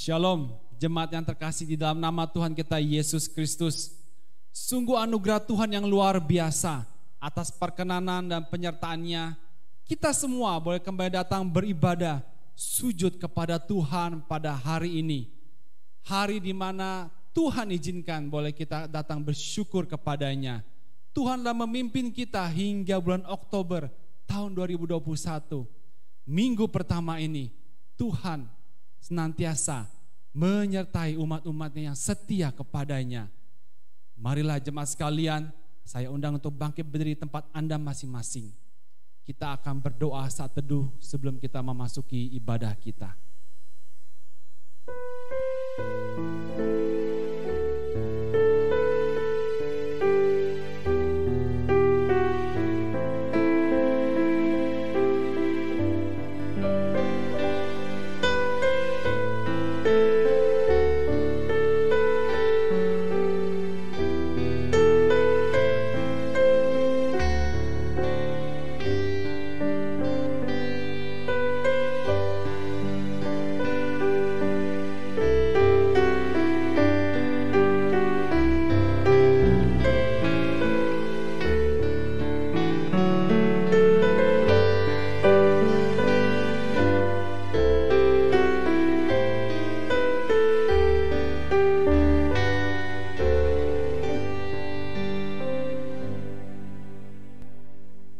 Shalom, jemaat yang terkasih di dalam nama Tuhan kita Yesus Kristus. Sungguh anugerah Tuhan yang luar biasa atas perkenanan dan penyertaannya. Kita semua boleh kembali datang beribadah, sujud kepada Tuhan pada hari ini. Hari di mana Tuhan izinkan boleh kita datang bersyukur kepadanya. Tuhan telah memimpin kita hingga bulan Oktober tahun 2021. Minggu pertama ini Tuhan senantiasa menyertai umat-umatnya yang setia kepadanya. Marilah jemaat sekalian, saya undang untuk bangkit berdiri di tempat Anda masing-masing. Kita akan berdoa saat teduh sebelum kita memasuki ibadah kita.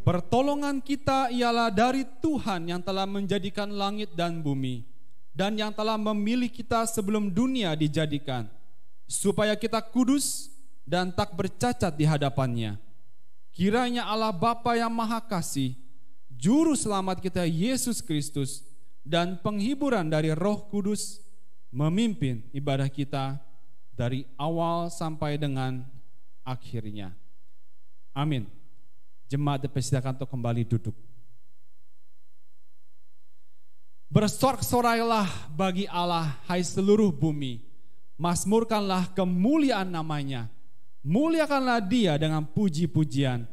Pertolongan kita ialah dari Tuhan yang telah menjadikan langit dan bumi, dan yang telah memilih kita sebelum dunia dijadikan, supaya kita kudus dan tak bercacat di hadapannya. Kiranya Allah Bapa yang Maha Kasih, Juru Selamat kita Yesus Kristus, dan penghiburan dari Roh Kudus memimpin ibadah kita dari awal sampai dengan akhirnya. Amin. Jemaat dipersilakan untuk kembali duduk. Bersorak-sorailah bagi Allah, hai seluruh bumi. Mazmurkanlah kemuliaan namanya. Muliakanlah Dia dengan puji-pujian.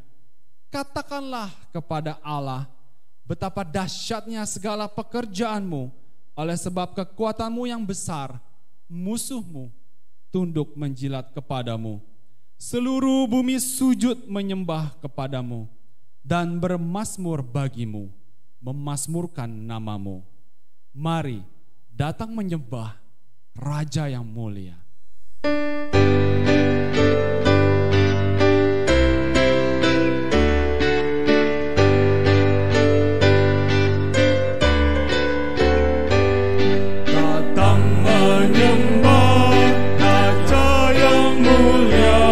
Katakanlah kepada Allah, betapa dahsyatnya segala pekerjaanmu. Oleh sebab kekuatanmu yang besar, musuhmu tunduk menjilat kepadamu. Seluruh bumi sujud menyembah kepadamu dan bermazmur bagimu, memazmurkan namamu. Mari datang menyembah Raja yang mulia. Datang menyembah Raja yang mulia.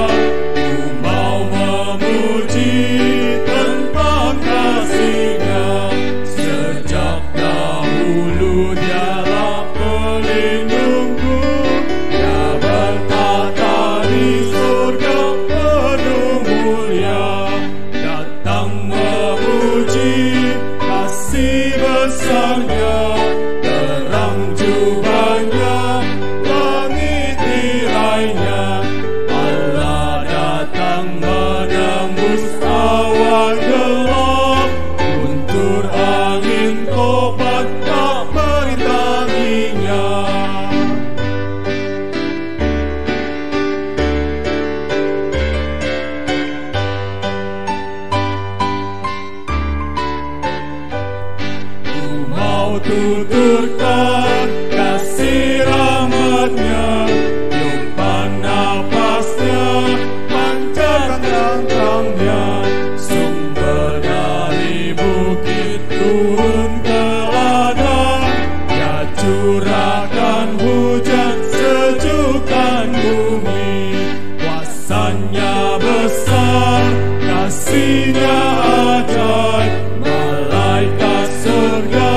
Tuturkan kasih rahmat-Nya, tiupan napasnya, pancarkan terang-terang-Nya. Sumber dari bukit turun ke ladang, Ya curahkan hujan sejukkan bumi. Kuasanya besar, kasih-Nya ajaib, malaikat surga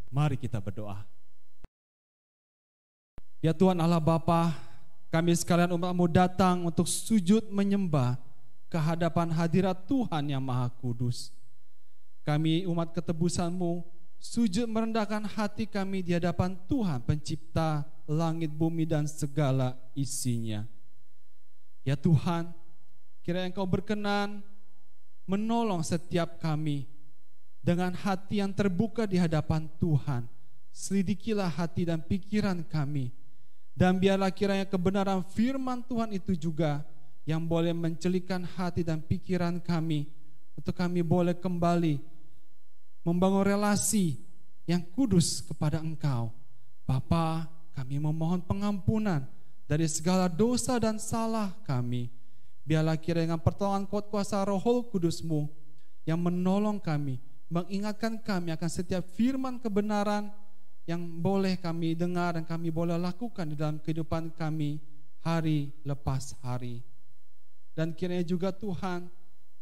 Mari kita berdoa. Ya Tuhan Allah Bapa, kami sekalian umat-Mu datang untuk sujud menyembah ke hadapan hadirat Tuhan yang Maha Kudus. Kami umat ketebusan-Mu sujud merendahkan hati kami di hadapan Tuhan pencipta langit, bumi, dan segala isinya. Ya Tuhan, kiranya Engkau berkenan menolong setiap kami dengan hati yang terbuka di hadapan Tuhan. Selidikilah hati dan pikiran kami, dan biarlah kiranya kebenaran firman Tuhan itu juga yang boleh mencelikan hati dan pikiran kami, untuk kami boleh kembali membangun relasi yang kudus kepada Engkau. Bapa, kami memohon pengampunan dari segala dosa dan salah kami. Biarlah kiranya dengan pertolongan kuasa Roh Kudus-Mu yang menolong kami, mengingatkan kami akan setiap firman kebenaran yang boleh kami dengar dan kami boleh lakukan di dalam kehidupan kami hari lepas hari. Dan kiranya juga Tuhan,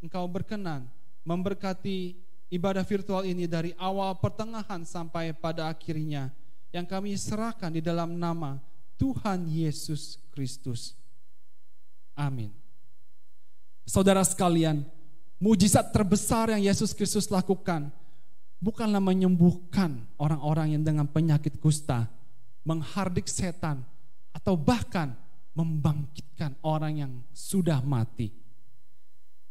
Engkau berkenan memberkati ibadah virtual ini dari awal, pertengahan, sampai pada akhirnya, yang kami serahkan di dalam nama Tuhan Yesus Kristus. Amin. Saudara sekalian, mujizat terbesar yang Yesus Kristus lakukan bukanlah menyembuhkan orang-orang yang dengan penyakit kusta, menghardik setan, atau bahkan membangkitkan orang yang sudah mati.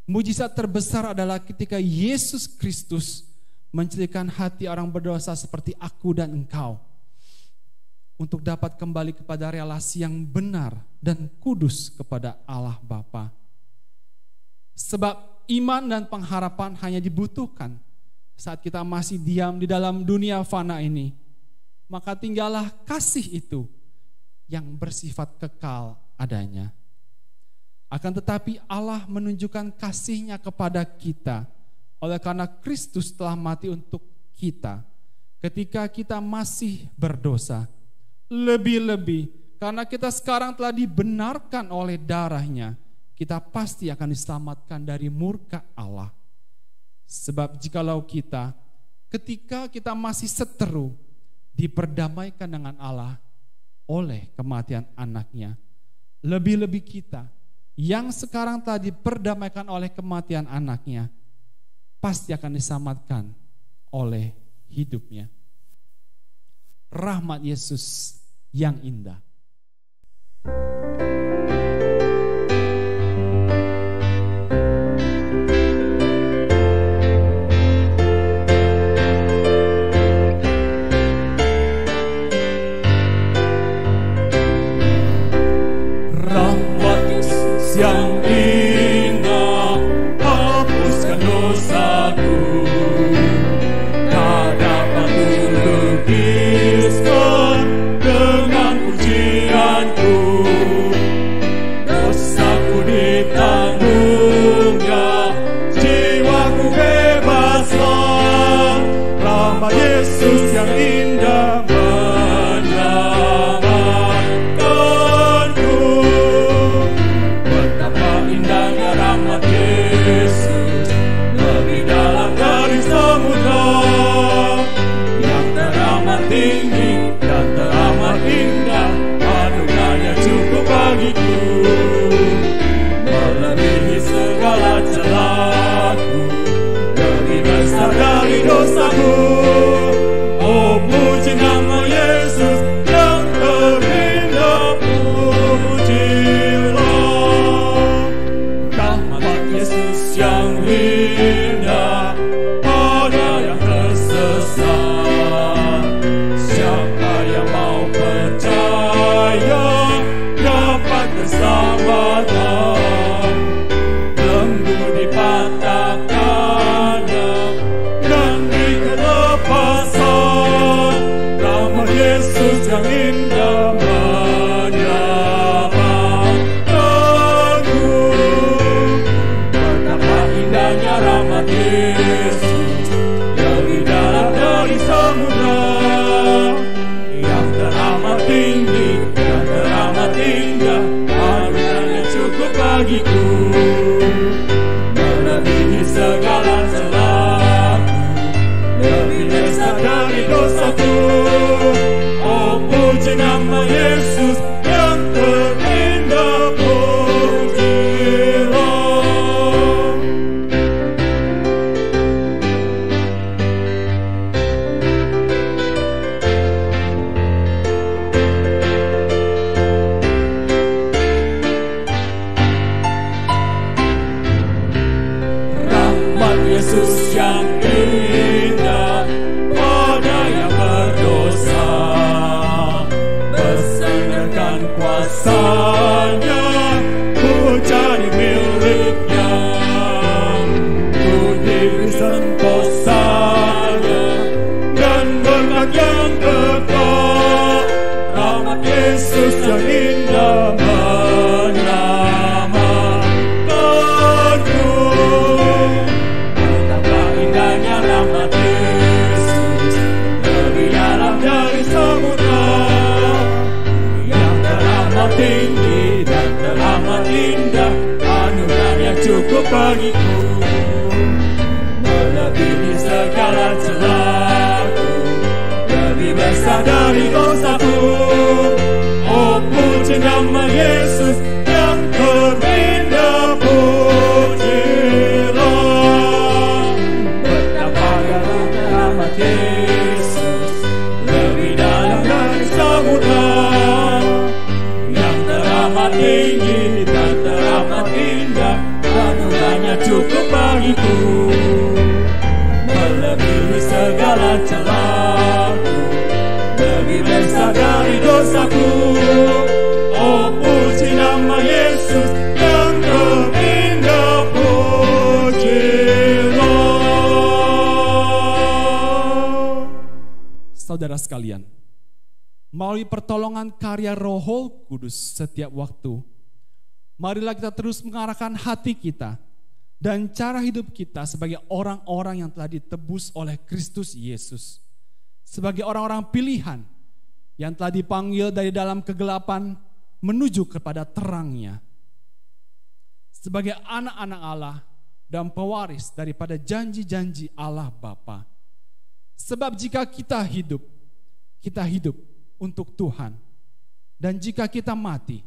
Mujizat terbesar adalah ketika Yesus Kristus mencelikan hati orang berdosa seperti aku dan engkau untuk dapat kembali kepada relasi yang benar dan kudus kepada Allah Bapa. Sebab iman dan pengharapan hanya dibutuhkan saat kita masih diam di dalam dunia fana ini. Maka tinggallah kasih itu yang bersifat kekal adanya. Akan tetapi Allah menunjukkan kasih-Nya kepada kita oleh karena Kristus telah mati untuk kita ketika kita masih berdosa. Lebih-lebih karena kita sekarang telah dibenarkan oleh darah-Nya, kita pasti akan diselamatkan dari murka Allah. Sebab jikalau kita ketika kita masih seteru diperdamaikan dengan Allah oleh kematian anaknya, lebih-lebih kita yang sekarang telah diperdamaikan oleh kematian anaknya pasti akan diselamatkan oleh hidupnya. Rahmat Yesus yang indah. Yang indah, hapuskan dosaku, tak dapat kulukiskan dengan pujianku. Dosaku ditanggungnya, jiwaku bebaslah. Rahmat Yesus yang indah Yesus, lebih dalam dari samudra, yang teramat tinggi dan teramat indah, anugerahnya cukup bagiku, melebihi segala celahku, lebih besar dari dosaku. Oh, puji nama Yesus yang terindah, pujilah. Yang indah, ada yang tersesat. Siapa yang mau percaya dapat keselamatan. Lembu dipatahkannya dan dikelepasan. Rahmat Yesus yang indah rahmat Yesus, lebih dalam dari samudra, yang teramat tinggi dan teramat indah, anugerahnya cukup bagiku, melebihi segala celahku, lebih besar dari dosaku. Oh, puji Yesus yang indah menyelamatkanku. Betapa indahnya rahmat Yesus, lebih dalam dari samudra, yang teramat tinggi dan teramat indah, anugerahnya cukup bagiku, melebihi segala celaku, lebih besar dari dosaku. Oh, puji nama Yesus yang terindah, pujilah. Betapa dalamnya rahmat Yesus, lebih dalam dari samudra, yang teramat tinggi dan teramat indah, anugerahnya cukup bagiku, melebihi segala celaku, lebih besar dari dosaku. Oh, puji nama Yesus yang terindah, pujilah. Saudara sekalian, melalui pertolongan karya Roh Kudus setiap waktu, marilah kita terus mengarahkan hati kita dan cara hidup kita sebagai orang-orang yang telah ditebus oleh Kristus Yesus, sebagai orang-orang pilihan yang telah dipanggil dari dalam kegelapan menuju kepada terangnya, sebagai anak-anak Allah dan pewaris daripada janji-janji Allah Bapa. Sebab jika kita hidup untuk Tuhan, dan jika kita mati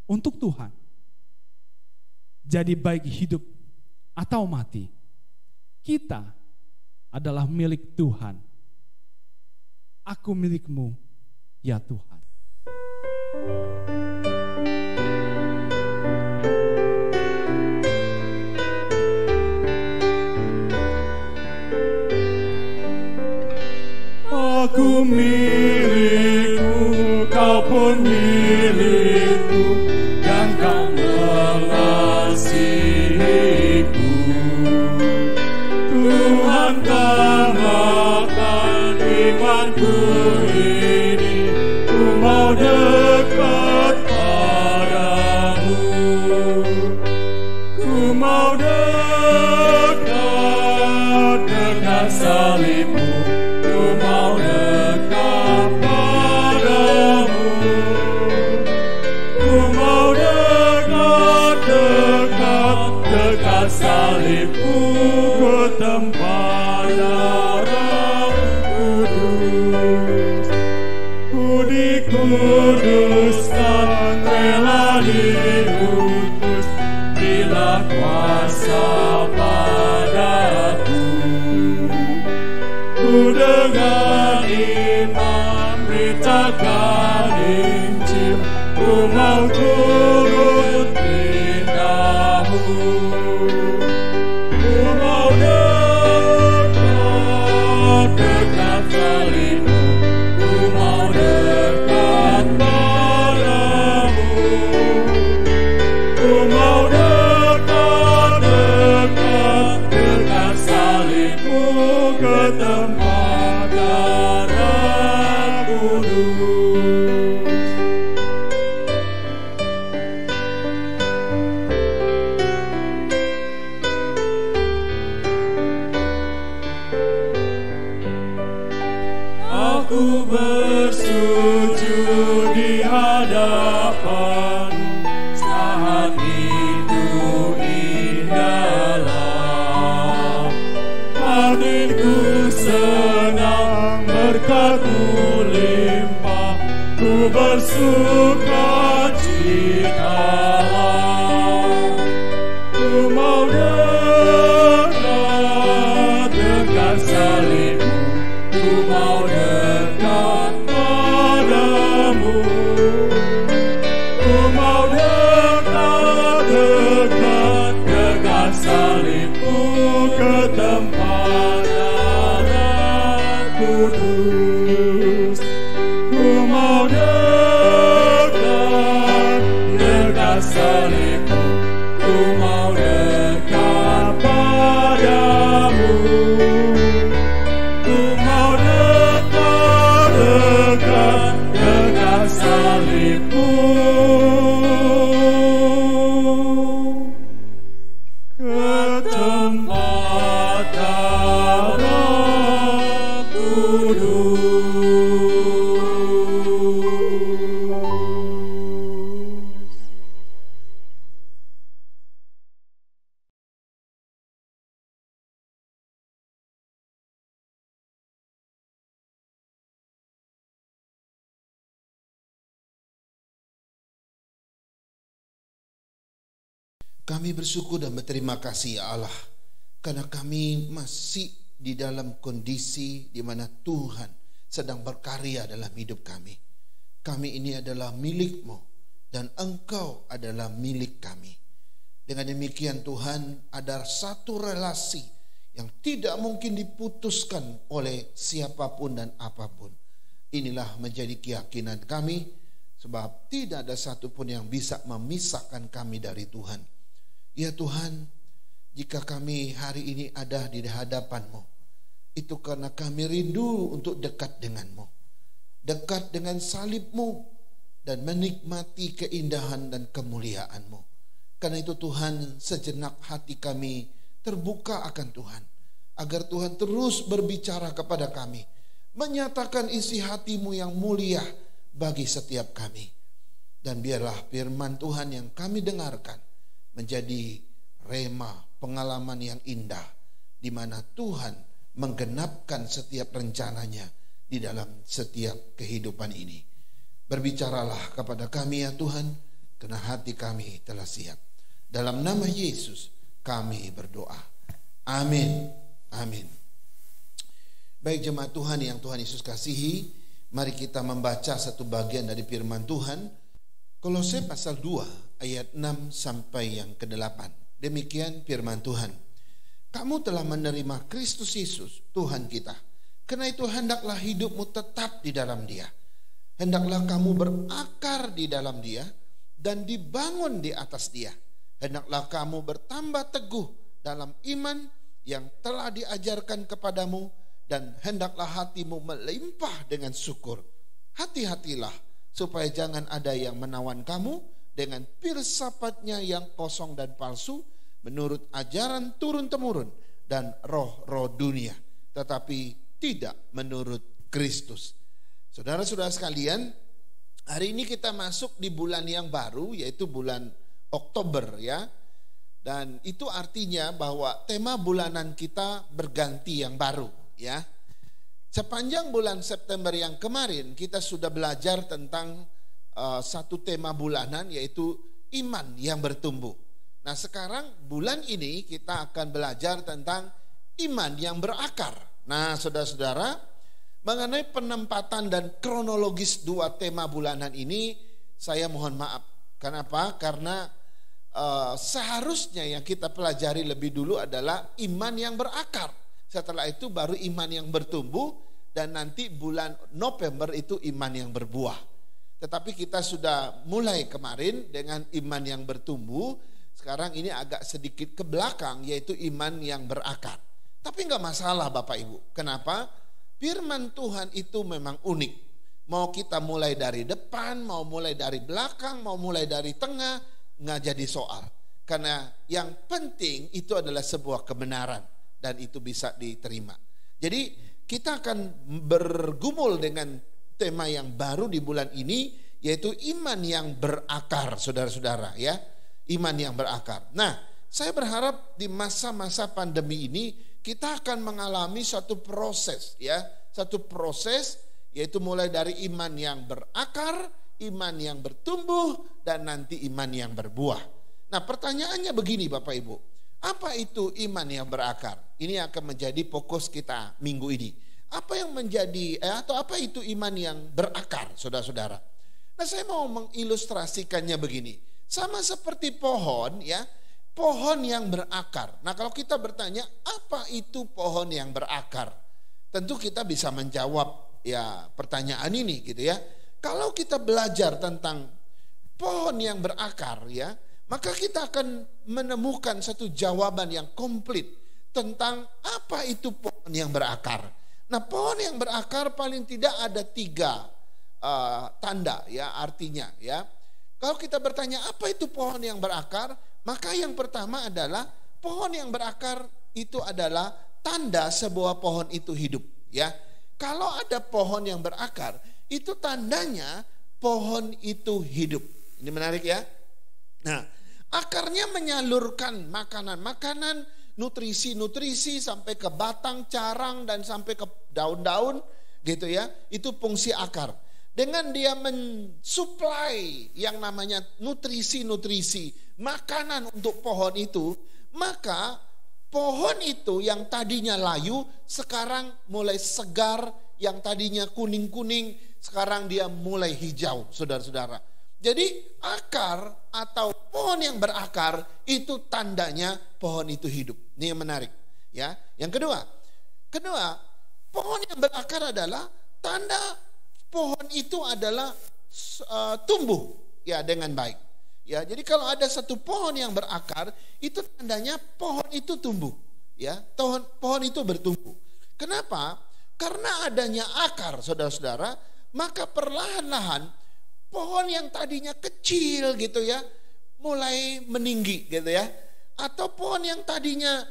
untuk Tuhan. Jadi baik hidup atau mati, kita adalah milik Tuhan. Aku milikmu, ya Tuhan. Aku milikmu, kau pun milikku, dan kau mengasihiku. Tuhan tambahkan imanku ini, ku mau dekat padamu. Ku mau dekat salibmu, ku mau dekat padamu. Ku mau dekat salibmu, ke tempat darah kudus. Ku dikuduskan, rela diutus, bila kuasa padaku. Ku dengan iman beritakan Injil, ku mau turut perintahmu. Ku mau dekat salibmu, ku mau dekat padamu. Ku mau dekat salibmu, ke tempat darah kudus. Aku bersujud di hadapan, saat itu indahlah. Hatiku senang, berkat-Mu limpah, ku bersuka citalah. Ku mau dekat salibmu, ku mau dekat padamu. Ku mau dekat salibmu, ke tempat darah kudus. Ku mau dekat salibmu, ku mau dekat padamu. Ku mau dekat Kami bersyukur dan berterima kasih ya Allah, karena kami masih di dalam kondisi di mana Tuhan sedang berkarya dalam hidup kami. Kami ini adalah milik-Mu dan Engkau adalah milik kami. Dengan demikian Tuhan, ada satu relasi yang tidak mungkin diputuskan oleh siapapun dan apapun. Inilah menjadi keyakinan kami, sebab tidak ada satupun yang bisa memisahkan kami dari Tuhan. Ya Tuhan, jika kami hari ini ada di hadapan-Mu, itu karena kami rindu untuk dekat dengan-Mu, dekat dengan salib-Mu, dan menikmati keindahan dan kemuliaan-Mu. Karena itu Tuhan, sejenak hati kami terbuka akan Tuhan, agar Tuhan terus berbicara kepada kami, menyatakan isi hati-Mu yang mulia bagi setiap kami. Dan biarlah firman Tuhan yang kami dengarkan menjadi rema, pengalaman yang indah, di mana Tuhan menggenapkan setiap rencananya di dalam setiap kehidupan ini. Berbicaralah kepada kami ya Tuhan, karena hati kami telah siap. Dalam nama Yesus kami berdoa. Amin. Amin. Baik jemaat Tuhan yang Tuhan Yesus kasihi, mari kita membaca satu bagian dari firman Tuhan. Kolose pasal 2 ayat 6 sampai yang ke-8. Demikian firman Tuhan. Kamu telah menerima Kristus Yesus Tuhan kita. Karena itu hendaklah hidupmu tetap di dalam Dia. Hendaklah kamu berakar di dalam Dia dan dibangun di atas Dia. Hendaklah kamu bertambah teguh dalam iman yang telah diajarkan kepadamu, dan hendaklah hatimu melimpah dengan syukur. Hati-hatilah supaya jangan ada yang menawan kamu dengan filsafatnya yang kosong dan palsu, menurut ajaran turun-temurun dan roh-roh dunia, tetapi tidak menurut Kristus. Saudara-saudara sekalian, hari ini kita masuk di bulan yang baru, yaitu bulan Oktober ya. Dan itu artinya bahwa tema bulanan kita berganti yang baru ya. Sepanjang bulan September yang kemarin kita sudah belajar tentang satu tema bulanan, yaitu iman yang bertumbuh. Nah sekarang bulan ini kita akan belajar tentang iman yang berakar. Nah saudara-saudara, mengenai penempatan dan kronologis dua tema bulanan ini saya mohon maaf. Kenapa? Karena seharusnya yang kita pelajari lebih dulu adalah iman yang berakar. Setelah itu baru iman yang bertumbuh, dan nanti bulan November itu iman yang berbuah. Tetapi kita sudah mulai kemarin dengan iman yang bertumbuh. Sekarang ini agak sedikit ke belakang, yaitu iman yang berakar. Tapi enggak masalah Bapak Ibu. Kenapa? Firman Tuhan itu memang unik. Mau kita mulai dari depan, mau mulai dari belakang, mau mulai dari tengah, enggak jadi soal. Karena yang penting itu adalah sebuah kebenaran, dan itu bisa diterima. Jadi kita akan bergumul dengan tema yang baru di bulan ini, yaitu iman yang berakar, saudara-saudara ya. Iman yang berakar. Nah, saya berharap di masa-masa pandemi ini kita akan mengalami satu proses ya, satu proses, yaitu mulai dari iman yang berakar, iman yang bertumbuh, dan nanti iman yang berbuah. Nah, pertanyaannya begini Bapak Ibu. Apa itu iman yang berakar? Ini akan menjadi fokus kita minggu ini. Apa yang menjadi atau apa itu iman yang berakar, saudara-saudara? Nah, saya mau mengilustrasikannya begini. Sama seperti pohon ya, pohon yang berakar. Nah, kalau kita bertanya apa itu pohon yang berakar? Tentu kita bisa menjawab ya pertanyaan ini gitu ya. Kalau kita belajar tentang pohon yang berakar ya, maka kita akan menemukan satu jawaban yang komplit tentang apa itu pohon yang berakar. Nah, pohon yang berakar paling tidak ada 3 tanda ya artinya ya. Kalau kita bertanya apa itu pohon yang berakar, maka yang pertama adalah pohon yang berakar itu adalah tanda sebuah pohon itu hidup ya. Kalau ada pohon yang berakar, itu tandanya pohon itu hidup. Ini menarik ya. Nah, akarnya menyalurkan makanan-makanan, nutrisi-nutrisi sampai ke batang, carang, dan sampai ke daun-daun gitu ya. Itu fungsi akar. dengan dia mensuplai yang namanya nutrisi-nutrisi, makanan untuk pohon itu, maka pohon itu yang tadinya layu sekarang mulai segar, yang tadinya kuning-kuning sekarang dia mulai hijau, saudara-saudara. Jadi akar atau pohon yang berakar itu tandanya pohon itu hidup. Ini yang menarik, ya. Yang kedua, pohon yang berakar adalah tanda pohon itu adalah tumbuh ya dengan baik. Ya, jadi kalau ada satu pohon yang berakar, itu tandanya pohon itu tumbuh, ya. Pohon itu bertumbuh. Kenapa? Karena adanya akar, saudara-saudara, maka perlahan-lahan pohon yang tadinya kecil gitu ya, mulai meninggi gitu ya. Atau pohon yang tadinya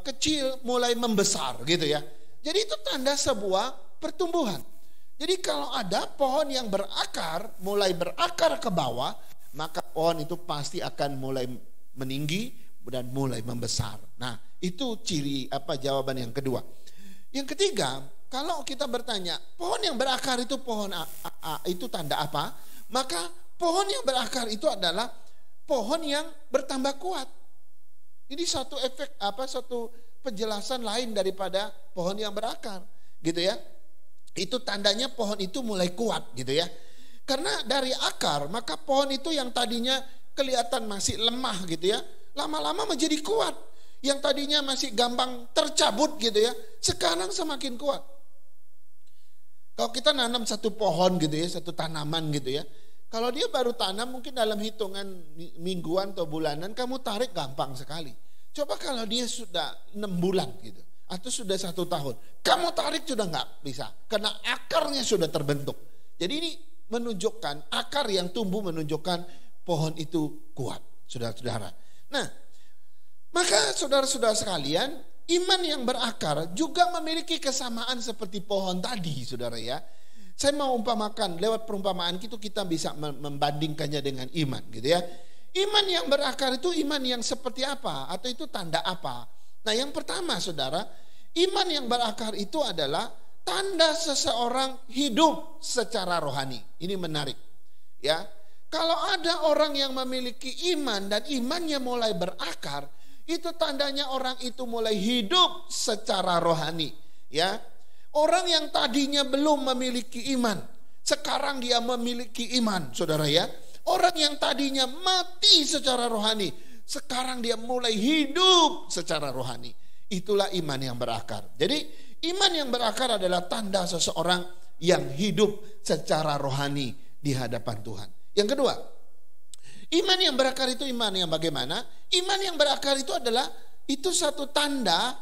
kecil mulai membesar gitu ya. Jadi itu tanda sebuah pertumbuhan. Jadi kalau ada pohon yang berakar, mulai berakar ke bawah, maka pohon itu pasti akan mulai meninggi dan mulai membesar. Nah, itu jawaban yang kedua. Yang ketiga, kalau kita bertanya, pohon yang berakar itu itu tanda apa? Maka pohon yang berakar itu adalah pohon yang bertambah kuat. Ini satu penjelasan lain daripada pohon yang berakar, gitu ya. Itu tandanya pohon itu mulai kuat, gitu ya. Karena dari akar, maka pohon itu yang tadinya kelihatan masih lemah, gitu ya, lama-lama menjadi kuat. Yang tadinya masih gampang tercabut, gitu ya, sekarang semakin kuat. Kalau kita nanam satu pohon, gitu ya, satu tanaman, gitu ya, kalau dia baru tanam mungkin dalam hitungan mingguan atau bulanan kamu tarik gampang sekali. Coba kalau dia sudah 6 bulan gitu, atau sudah 1 tahun, kamu tarik sudah nggak bisa, karena akarnya sudah terbentuk. Jadi ini menunjukkan, akar yang tumbuh menunjukkan pohon itu kuat, saudara-saudara. Nah, maka saudara-saudara sekalian, iman yang berakar juga memiliki kesamaan seperti pohon tadi, saudara ya. Saya mau umpamakan, lewat perumpamaan itu kita bisa membandingkannya dengan iman gitu ya. Iman yang berakar itu iman yang seperti apa? Atau itu tanda apa? Nah, yang pertama saudara, iman yang berakar itu adalah tanda seseorang hidup secara rohani. Ini menarik ya. Kalau ada orang yang memiliki iman dan imannya mulai berakar, itu tandanya orang itu mulai hidup secara rohani ya. Orang yang tadinya belum memiliki iman, sekarang dia memiliki iman, saudara ya. Orang yang tadinya mati secara rohani, sekarang dia mulai hidup secara rohani. Itulah iman yang berakar. Jadi iman yang berakar adalah tanda seseorang yang hidup secara rohani di hadapan Tuhan. Yang kedua, iman yang berakar itu iman yang bagaimana? Iman yang berakar itu adalah satu tanda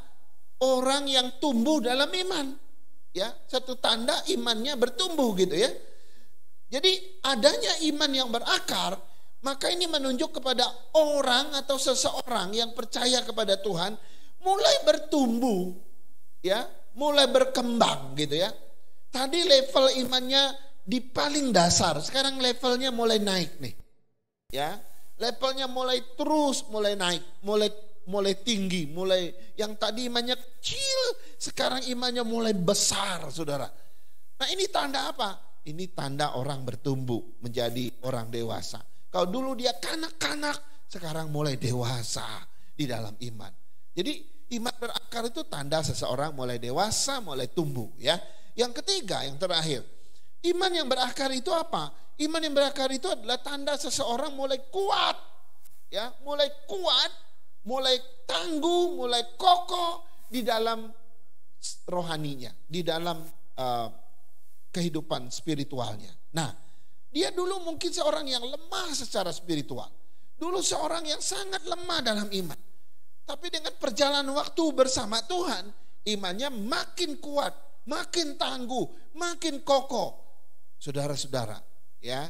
orang yang tumbuh dalam iman. Ya, satu tanda imannya bertumbuh gitu ya. Jadi adanya iman yang berakar, maka ini menunjuk kepada orang atau seseorang yang percaya kepada Tuhan mulai bertumbuh ya, mulai berkembang gitu ya. Tadi level imannya di paling dasar, sekarang levelnya mulai naik nih. Ya, levelnya mulai naik, mulai tinggi, mulai yang tadi imannya kecil, sekarang imannya mulai besar, saudara. Nah, ini tanda apa? Ini tanda orang bertumbuh menjadi orang dewasa. Kalau dulu dia kanak-kanak, sekarang mulai dewasa di dalam iman. Jadi iman berakar itu tanda seseorang mulai dewasa, mulai tumbuh ya. Yang ketiga, yang terakhir, iman yang berakar itu apa? Iman yang berakar itu adalah tanda seseorang mulai kuat. Ya, mulai kuat, mulai tangguh, mulai kokoh di dalam rohaninya, di dalam kehidupan spiritualnya. Nah, dia dulu mungkin seorang yang lemah secara spiritual. Dulu seorang yang sangat lemah dalam iman. Tapi dengan perjalanan waktu bersama Tuhan, imannya makin kuat, makin tangguh, makin kokoh. Saudara-saudara, ya.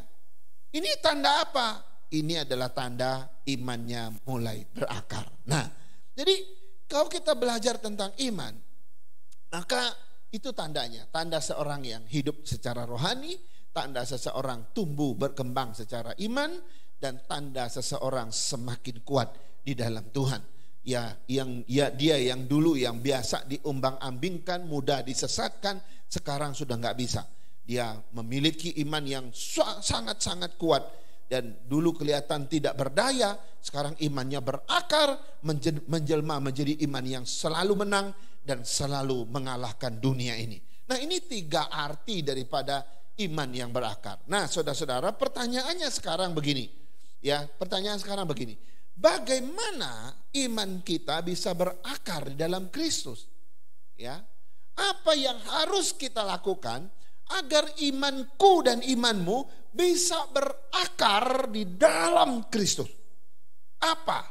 Ini tanda apa? Ini adalah tanda imannya mulai berakar. Nah, jadi kalau kita belajar tentang iman, maka itu tandanya, tanda seorang yang hidup secara rohani, tanda seseorang tumbuh berkembang secara iman, dan tanda seseorang semakin kuat di dalam Tuhan. Dia yang dulu yang biasa diumbang-ambingkan, mudah disesatkan, sekarang sudah nggak bisa. Dia memiliki iman yang sangat-sangat kuat. Dan dulu kelihatan tidak berdaya, sekarang imannya berakar, menjelma menjadi iman yang selalu menang dan selalu mengalahkan dunia ini. Nah, ini 3 arti daripada iman yang berakar. Nah, saudara-saudara, pertanyaannya sekarang begini. Ya, pertanyaan sekarang begini. Bagaimana iman kita bisa berakar di dalam Kristus? Ya. Apa yang harus kita lakukan agar imanku dan imanmu bisa berakar di dalam Kristus? Apa?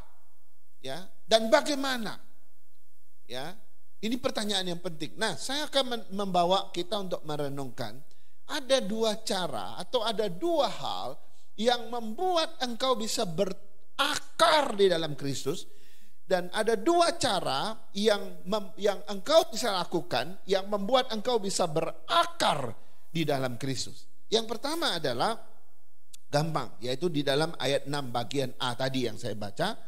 Ya, dan bagaimana? Ya, ini pertanyaan yang penting. Nah, saya akan membawa kita untuk merenungkan ada 2 cara atau ada 2 hal yang membuat engkau bisa berakar di dalam Kristus. Dan ada 2 cara yang engkau bisa lakukan yang membuat engkau bisa berakar di dalam Kristus. Yang pertama adalah gampang, yaitu di dalam ayat 6 bagian A tadi yang saya baca.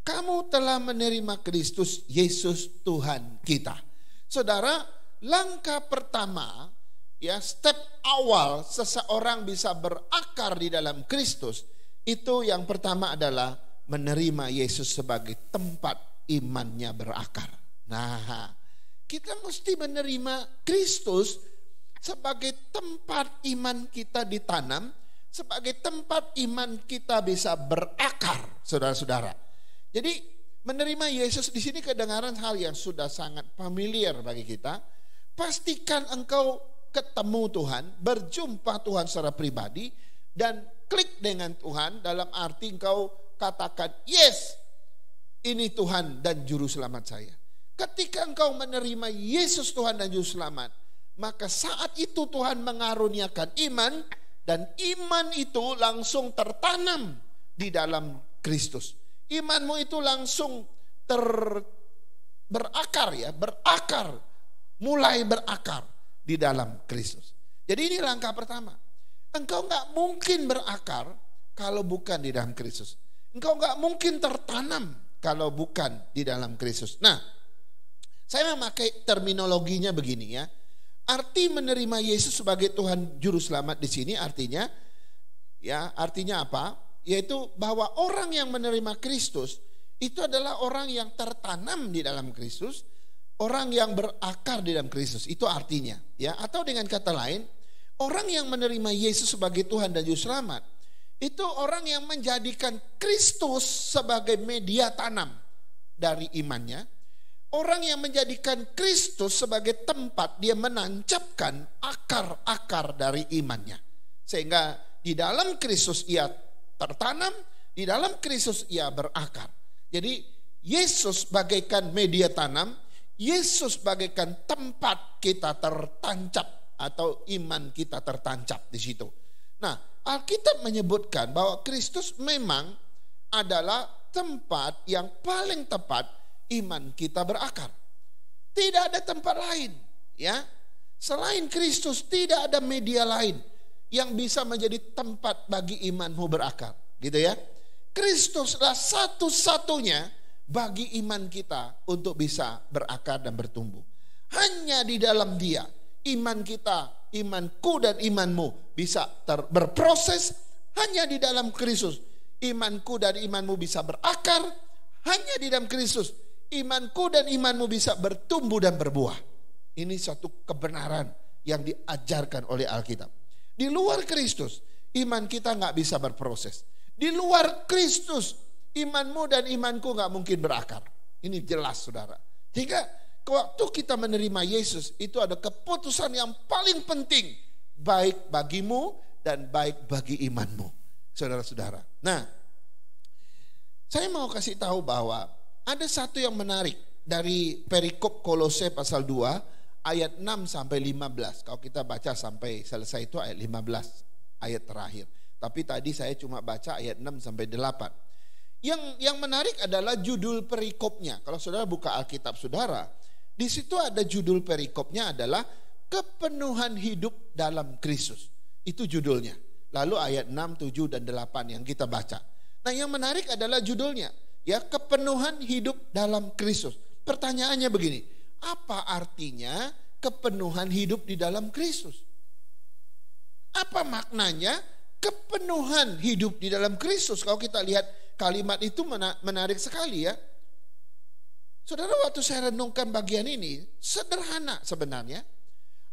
Kamu telah menerima Kristus Yesus Tuhan kita. Saudara, langkah pertama, ya, step awal seseorang bisa berakar di dalam Kristus, itu yang pertama adalah menerima Yesus sebagai tempat imannya berakar. Nah, kita mesti menerima Kristus sebagai tempat iman kita ditanam, sebagai tempat iman kita bisa berakar, saudara-saudara. Jadi menerima Yesus di sini kedengaran hal yang sudah sangat familiar bagi kita. Pastikan engkau ketemu Tuhan, berjumpa Tuhan secara pribadi, dan klik dengan Tuhan dalam arti engkau katakan, yes, ini Tuhan dan Juru Selamat saya. Ketika engkau menerima Yesus Tuhan dan Juru Selamat, maka saat itu Tuhan mengaruniakan iman, dan iman itu langsung tertanam di dalam Kristus. Imanmu itu langsung berakar, ya, berakar, mulai berakar di dalam Kristus. Jadi ini langkah pertama. Engkau gak mungkin berakar kalau bukan di dalam Kristus. Engkau gak mungkin tertanam kalau bukan di dalam Kristus. Nah, saya memakai terminologinya begini, ya. Arti menerima Yesus sebagai Tuhan Juru Selamat di sini artinya, ya, artinya apa? Yaitu bahwa orang yang menerima Kristus itu adalah orang yang tertanam di dalam Kristus, orang yang berakar di dalam Kristus. Itu artinya, ya. Atau dengan kata lain, orang yang menerima Yesus sebagai Tuhan dan Juru Selamat itu orang yang menjadikan Kristus sebagai media tanam dari imannya. Orang yang menjadikan Kristus sebagai tempat dia menancapkan akar-akar dari imannya. Sehingga di dalam Kristus ia tertanam, di dalam Kristus ia berakar. Jadi Yesus bagaikan media tanam, Yesus bagaikan tempat kita tertancap atau iman kita tertancap di situ. Nah, Alkitab menyebutkan bahwa Kristus memang adalah tempat yang paling tepat iman kita berakar. Tidak ada tempat lain, ya. Selain Kristus tidak ada media lain yang bisa menjadi tempat bagi imanmu berakar, gitu ya. Kristuslah satu-satunya bagi iman kita untuk bisa berakar dan bertumbuh. Hanya di dalam Dia iman kita, imanku dan imanmu bisa berproses. Hanya di dalam Kristus imanku dan imanmu bisa berakar. Hanya di dalam Kristus imanku dan imanmu bisa bertumbuh dan berbuah. Ini satu kebenaran yang diajarkan oleh Alkitab. Di luar Kristus iman kita gak bisa berproses. Di luar Kristus imanmu dan imanku gak mungkin berakar. Ini jelas, saudara. Sehingga waktu kita menerima Yesus, itu ada keputusan yang paling penting, baik bagimu dan baik bagi imanmu, saudara-saudara. Nah, saya mau kasih tahu bahwa ada satu yang menarik dari perikop Kolose pasal 2 ayat 6 sampai 15. Kalau kita baca sampai selesai itu ayat 15, ayat terakhir. Tapi tadi saya cuma baca ayat 6 sampai 8. Yang menarik adalah judul perikopnya. Kalau saudara buka Alkitab saudara, di situ ada judul perikopnya adalah kepenuhan hidup dalam Kristus. Itu judulnya. Lalu ayat 6, 7 dan 8 yang kita baca. Nah, yang menarik adalah judulnya, ya, kepenuhan hidup dalam Kristus. Pertanyaannya begini, apa artinya kepenuhan hidup di dalam Kristus. Apa maknanya kepenuhan hidup di dalam Kristus? Kalau kita lihat kalimat itu menarik sekali ya. Saudara, waktu saya renungkan bagian ini, sederhana sebenarnya.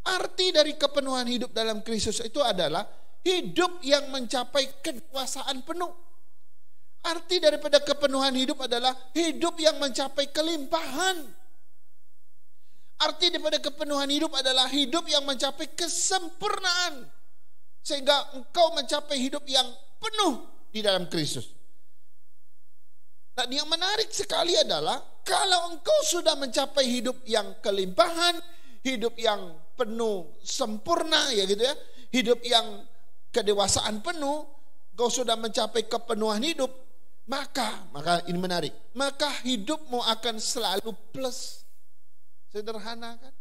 Arti dari kepenuhan hidup dalam Kristus itu adalah hidup yang mencapai kedewasaan penuh. Arti daripada kepenuhan hidup adalah hidup yang mencapai kelimpahan. Arti daripada kepenuhan hidup adalah hidup yang mencapai kesempurnaan. Sehingga engkau mencapai hidup yang penuh di dalam Kristus. Nah, yang menarik sekali adalah kalau engkau sudah mencapai hidup yang kelimpahan, hidup yang penuh sempurna ya gitu ya, hidup yang kedewasaan penuh, engkau sudah mencapai kepenuhan hidup, maka ini menarik, maka hidupmu akan selalu plus. Sederhana kan?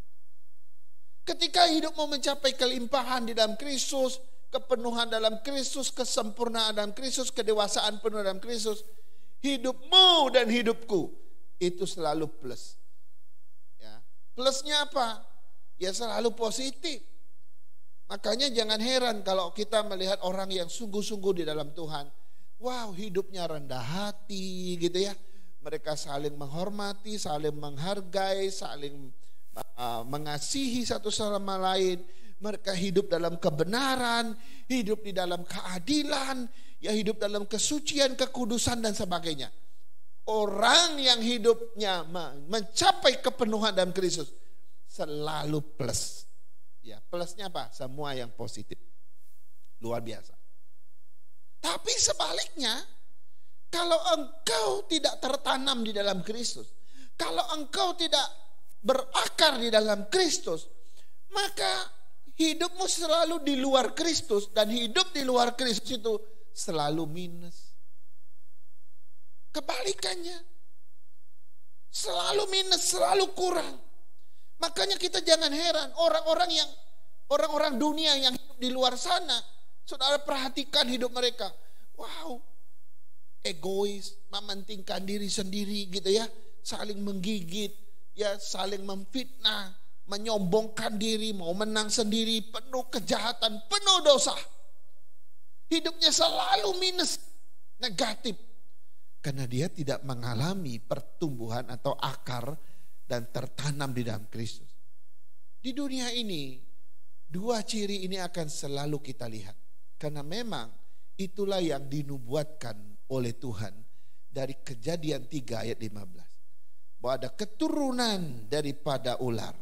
Ketika hidupmu mencapai kelimpahan di dalam Kristus, kepenuhan dalam Kristus, kesempurnaan dalam Kristus, kedewasaan penuh dalam Kristus, hidupmu dan hidupku itu selalu plus. Ya. Plusnya apa? Ya selalu positif. Makanya jangan heran kalau kita melihat orang yang sungguh-sungguh di dalam Tuhan. Wow, hidupnya rendah hati gitu ya. Mereka saling menghormati, saling menghargai, saling mengasihi satu sama lain. Mereka hidup dalam kebenaran, hidup di dalam keadilan, ya hidup dalam kesucian, kekudusan dan sebagainya. Orang yang hidupnya mencapai kepenuhan dalam Kristus selalu plus. Ya, plusnya apa? Semua yang positif. Luar biasa. Tapi sebaliknya, kalau engkau tidak tertanam di dalam Kristus, kalau engkau tidak berakar di dalam Kristus, maka hidupmu selalu di luar Kristus, dan hidup di luar Kristus itu selalu minus. Kebalikannya, selalu minus, selalu kurang. Makanya kita jangan heran orang-orang dunia yang hidup di luar sana, saudara perhatikan hidup mereka. Wow, egois, mementingkan diri sendiri gitu ya, saling menggigit, ya saling memfitnah, menyombongkan diri, mau menang sendiri, penuh kejahatan, penuh dosa. Hidupnya selalu minus, negatif. Karena dia tidak mengalami pertumbuhan atau akar dan tertanam di dalam Kristus. Di dunia ini, dua ciri ini akan selalu kita lihat. Karena memang itulah yang dinubuatkan oleh Tuhan dari Kejadian 3 ayat 15. Bahwa ada keturunan daripada ular.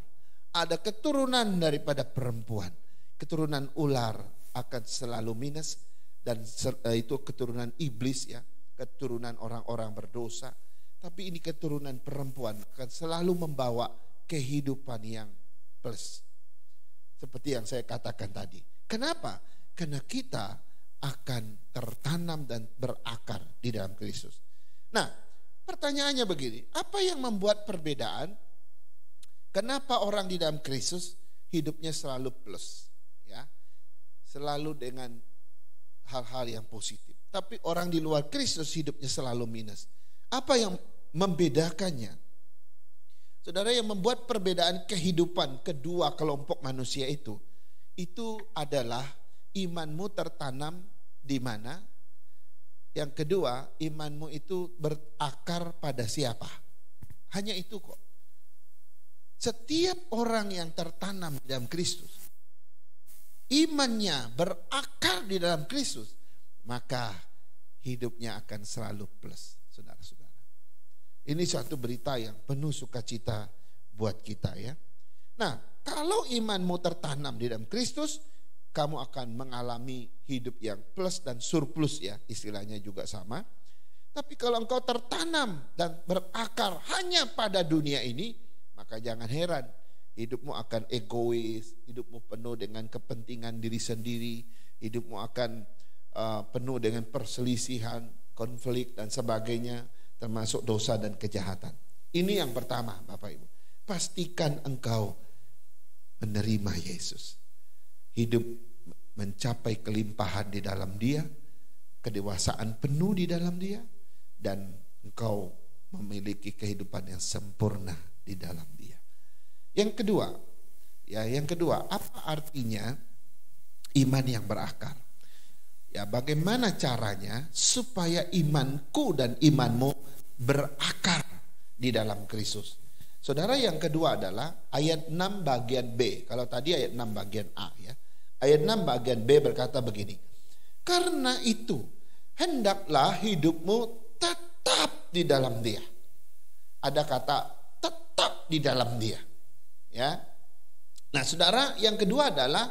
Ada keturunan daripada perempuan. Keturunan ular akan selalu minus, dan itu keturunan iblis ya, keturunan orang-orang berdosa. Tapi ini keturunan perempuan akan selalu membawa kehidupan yang plus. Seperti yang saya katakan tadi. Kenapa? Karena kita akan tertanam dan berakar di dalam Kristus. Nah, pertanyaannya begini, apa yang membuat perbedaan? Kenapa orang di dalam Kristus hidupnya selalu plus, ya, selalu dengan hal-hal yang positif. Tapi orang di luar Kristus hidupnya selalu minus. Apa yang membedakannya? Saudara, yang membuat perbedaan kehidupan kedua kelompok manusia itu adalah imanmu tertanam di mana? Yang kedua, imanmu itu berakar pada siapa? Hanya itu kok. Setiap orang yang tertanam di dalam Kristus, imannya berakar di dalam Kristus, maka hidupnya akan selalu plus, saudara-saudara. Ini suatu berita yang penuh sukacita buat kita ya. Nah, kalau imanmu tertanam di dalam Kristus, kamu akan mengalami hidup yang plus dan surplus ya, istilahnya juga sama. Tapi kalau engkau tertanam dan berakar hanya pada dunia ini, maka jangan heran hidupmu akan egois, hidupmu penuh dengan kepentingan diri sendiri, hidupmu akan penuh dengan perselisihan, konflik dan sebagainya, termasuk dosa dan kejahatan. Ini yang pertama, Bapak Ibu. Pastikan engkau menerima Yesus. Hidup mencapai kelimpahan di dalam Dia, kedewasaan penuh di dalam Dia, dan engkau memiliki kehidupan yang sempurna di dalam Dia. Yang kedua, Ya, yang kedua, apa artinya iman yang berakar? Ya, bagaimana caranya supaya imanku dan imanmu berakar di dalam Kristus? Saudara, yang kedua adalah ayat 6 bagian B. Kalau tadi ayat 6 bagian A ya. Ayat 6 bagian B berkata begini. Karena itu, hendaklah hidupmu tetap di dalam Dia. Ada kata tetap di dalam Dia. Ya. Nah, saudara, yang kedua adalah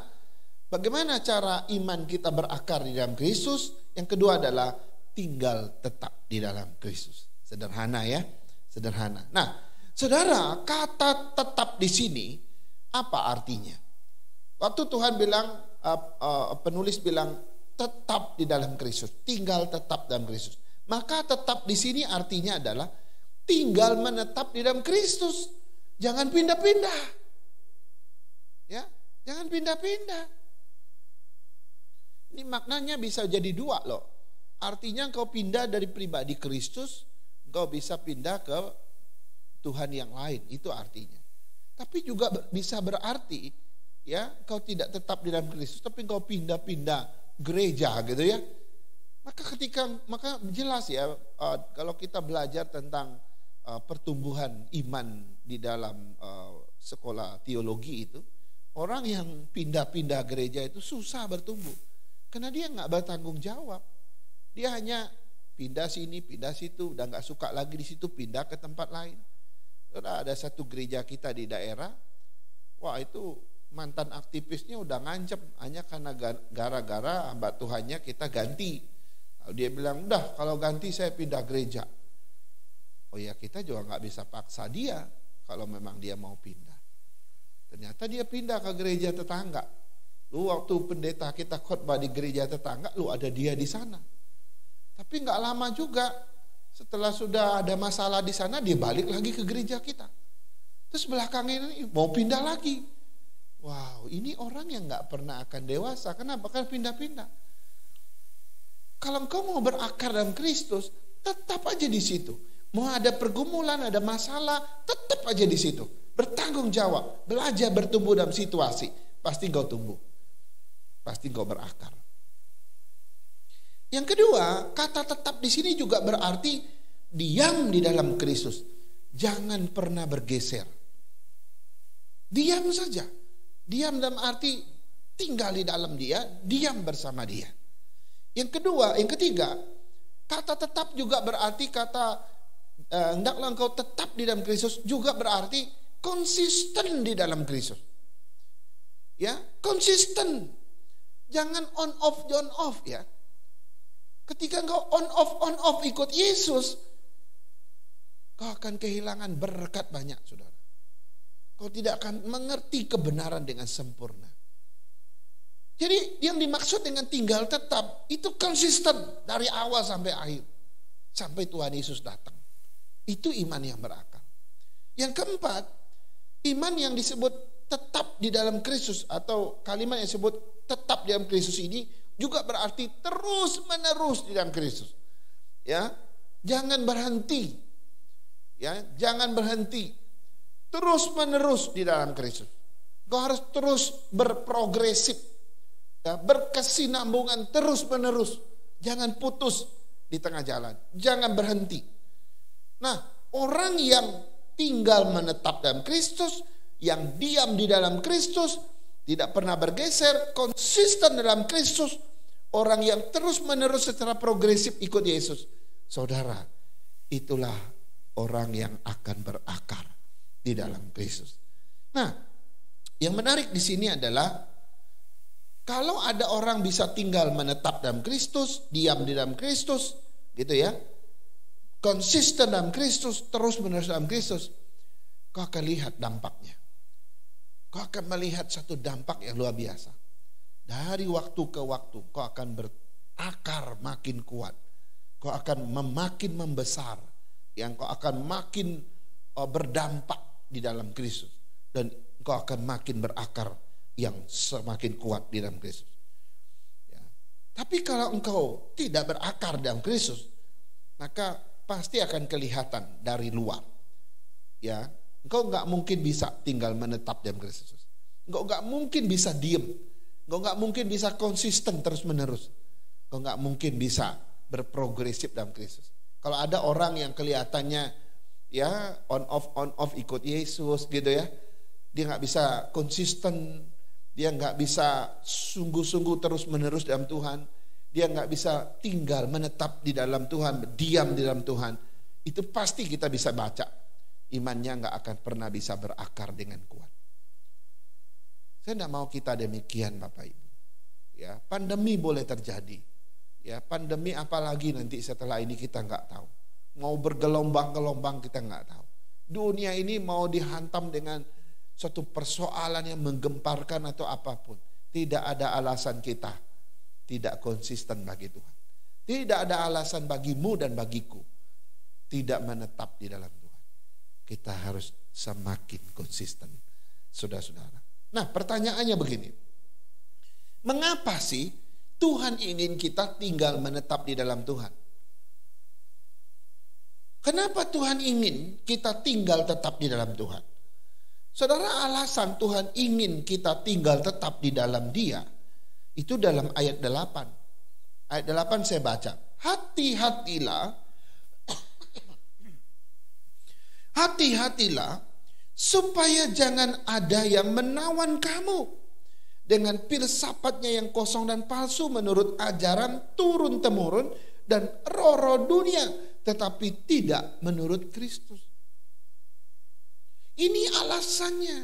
bagaimana cara iman kita berakar di dalam Kristus? Yang kedua adalah tinggal tetap di dalam Kristus. Sederhana ya, sederhana. Nah, saudara, kata tetap di sini apa artinya? Waktu Tuhan bilang, penulis bilang tetap di dalam Kristus, tinggal tetap dalam Kristus. Maka tetap di sini artinya adalah tinggal menetap di dalam Kristus. Jangan pindah-pindah. Ya, jangan pindah-pindah. Ini maknanya bisa jadi dua loh. Artinya engkau pindah dari pribadi Kristus, engkau bisa pindah ke Tuhan yang lain, itu artinya. Tapi juga bisa berarti ya, engkau tidak tetap di dalam Kristus, tapi engkau pindah-pindah gereja gitu ya. Maka jelas ya, kalau kita belajar tentang pertumbuhan iman di dalam sekolah teologi itu, orang yang pindah-pindah gereja itu susah bertumbuh. Karena dia nggak bertanggung jawab. Dia hanya pindah sini, pindah situ, udah nggak suka lagi di situ, pindah ke tempat lain. Ada satu gereja kita di daerah, wah itu mantan aktivisnya udah ngancem, hanya karena gara-gara hamba Tuhannya kita ganti. Lalu dia bilang, udah kalau ganti saya pindah gereja. Oh ya, kita juga nggak bisa paksa dia kalau memang dia mau pindah. Ternyata dia pindah ke gereja tetangga. Lu waktu pendeta kita khotbah di gereja tetangga, lu ada dia di sana. Tapi nggak lama juga, setelah sudah ada masalah di sana, dia balik lagi ke gereja kita. Terus belakangnya ini mau pindah lagi. Wow, ini orang yang nggak pernah akan dewasa. Kenapa? Karena pindah-pindah. Kalau engkau mau berakar dalam Kristus, tetap aja di situ. Mau ada pergumulan, ada masalah, tetap aja di situ. Bertanggung jawab, belajar bertumbuh dalam situasi. Pasti engkau tumbuh. Pasti engkau berakar. Yang kedua, kata tetap di sini juga berarti diam di dalam Kristus. Jangan pernah bergeser. Diam saja. Diam dalam arti tinggal di dalam Dia, diam bersama Dia. Yang kedua, yang ketiga, kata tetap juga berarti hendaklah engkau tetap di dalam Kristus juga berarti konsisten di dalam Kristus. Ya, konsisten. Jangan on off ya. Ketika engkau on off ikut Yesus, kau akan kehilangan berkat banyak, saudara. Kau tidak akan mengerti kebenaran dengan sempurna. Jadi yang dimaksud dengan tinggal tetap itu konsisten dari awal sampai akhir. Sampai Tuhan Yesus datang. Itu iman yang berakar. Yang keempat, iman yang disebut tetap di dalam Kristus atau kalimat yang disebut tetap di dalam Kristus ini juga berarti terus menerus di dalam Kristus. Ya, jangan berhenti. Ya, jangan berhenti. Terus menerus di dalam Kristus. Kau harus terus berprogresif. Ya, berkesinambungan terus menerus. Jangan putus di tengah jalan. Jangan berhenti. Nah, orang yang tinggal menetap dalam Kristus, yang diam di dalam Kristus, tidak pernah bergeser, konsisten dalam Kristus, orang yang terus menerus secara progresif ikut Yesus. Saudara, itulah orang yang akan berakar di dalam Kristus. Nah, yang menarik di sini adalah kalau ada orang bisa tinggal menetap dalam Kristus, diam di dalam Kristus, gitu ya, konsisten dalam Kristus, terus menerus dalam Kristus, kau akan lihat dampaknya. Kau akan melihat satu dampak yang luar biasa. Dari waktu ke waktu, kau akan berakar makin kuat. Kau akan makin membesar. Yang kau akan makin berdampak di dalam Kristus. Dan kau akan makin berakar yang semakin kuat di dalam Kristus. Ya. Tapi kalau engkau tidak berakar dalam Kristus, maka pasti akan kelihatan dari luar. Ya, engkau nggak mungkin bisa tinggal menetap dalam Kristus. Engkau nggak mungkin bisa diem. Engkau nggak mungkin bisa konsisten terus menerus. Engkau nggak mungkin bisa berprogresif dalam Kristus. Kalau ada orang yang kelihatannya ya on off ikut Yesus gitu ya, dia nggak bisa konsisten, dia nggak bisa sungguh-sungguh terus menerus dalam Tuhan, dia nggak bisa tinggal menetap di dalam Tuhan, diam di dalam Tuhan, itu pasti kita bisa baca imannya nggak akan pernah bisa berakar dengan kuat. Saya tidak mau kita demikian Bapak Ibu. Ya, pandemi boleh terjadi. Ya, pandemi apalagi nanti setelah ini kita nggak tahu. Mau bergelombang-gelombang kita nggak tahu. Dunia ini mau dihantam dengan suatu persoalan yang menggemparkan atau apapun. Tidak ada alasan kita tidak konsisten bagi Tuhan. Tidak ada alasan bagimu dan bagiku tidak menetap di dalam Tuhan. Kita harus semakin konsisten, saudara-saudara. Nah, pertanyaannya begini. Mengapa sih Tuhan ingin kita tinggal menetap di dalam Tuhan? Kenapa Tuhan ingin kita tinggal tetap di dalam Tuhan? Saudara, alasan Tuhan ingin kita tinggal tetap di dalam Dia itu dalam ayat 8. Ayat 8 saya baca. Hati-hatilah supaya jangan ada yang menawan kamu dengan filsafatnya yang kosong dan palsu menurut ajaran turun-temurun dan roh-roh dunia, tetapi tidak menurut Kristus. Ini alasannya.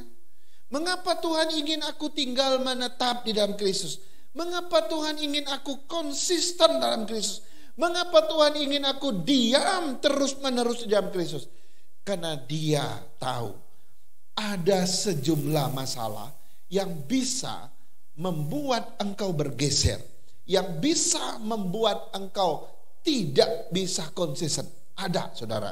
Mengapa Tuhan ingin aku tinggal menetap di dalam Kristus? Mengapa Tuhan ingin aku konsisten dalam Kristus? Mengapa Tuhan ingin aku diam terus-menerus di dalam Kristus? Karena Dia tahu ada sejumlah masalah yang bisa membuat engkau bergeser, yang bisa membuat engkau tidak bisa konsisten. Ada, saudara.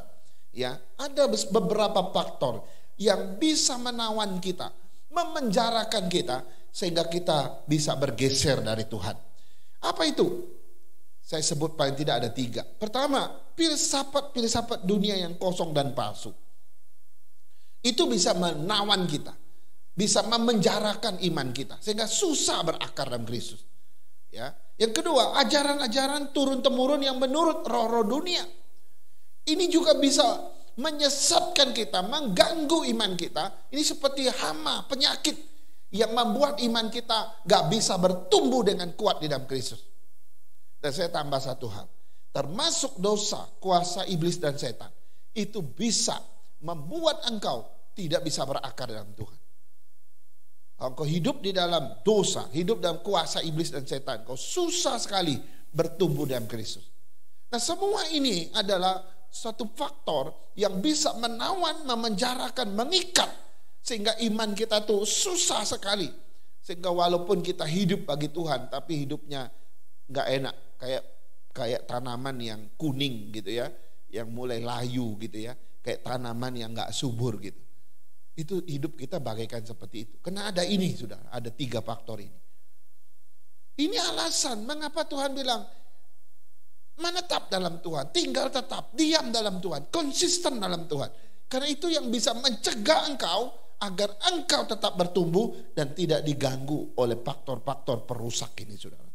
Ya, ada beberapa faktor yang bisa menawan kita, memenjarakan kita sehingga kita bisa bergeser dari Tuhan. Apa itu? Saya sebut paling tidak ada 3. Pertama, filsafat dunia yang kosong dan palsu. Itu bisa menawan kita, bisa memenjarakan iman kita sehingga susah berakar dalam Kristus. Ya. Yang kedua, ajaran-ajaran turun-temurun yang menurut roh-roh dunia. Ini juga bisa menyesatkan kita, mengganggu iman kita. Ini seperti hama, penyakit yang membuat iman kita gak bisa bertumbuh dengan kuat di dalam Kristus. Dan saya tambah satu hal, termasuk dosa, kuasa iblis dan setan, itu bisa membuat engkau tidak bisa berakar dalam Tuhan. Engkau hidup di dalam dosa, hidup dalam kuasa iblis dan setan, kau susah sekali bertumbuh dalam Kristus. Nah, semua ini adalah suatu faktor yang bisa menawan, memenjarakan, mengikat, sehingga iman kita tuh susah sekali. Sehingga walaupun kita hidup bagi Tuhan, tapi hidupnya gak enak, kayak tanaman yang kuning gitu ya, yang mulai layu gitu ya, kayak tanaman yang gak subur gitu. Itu hidup kita bagaikan seperti itu. Karena ada ini, saudara, ada 3 faktor ini. Ini alasan mengapa Tuhan bilang menetap dalam Tuhan, tinggal tetap, diam dalam Tuhan, konsisten dalam Tuhan. Karena itu yang bisa mencegah engkau agar engkau tetap bertumbuh dan tidak diganggu oleh faktor-faktor perusak ini, saudara.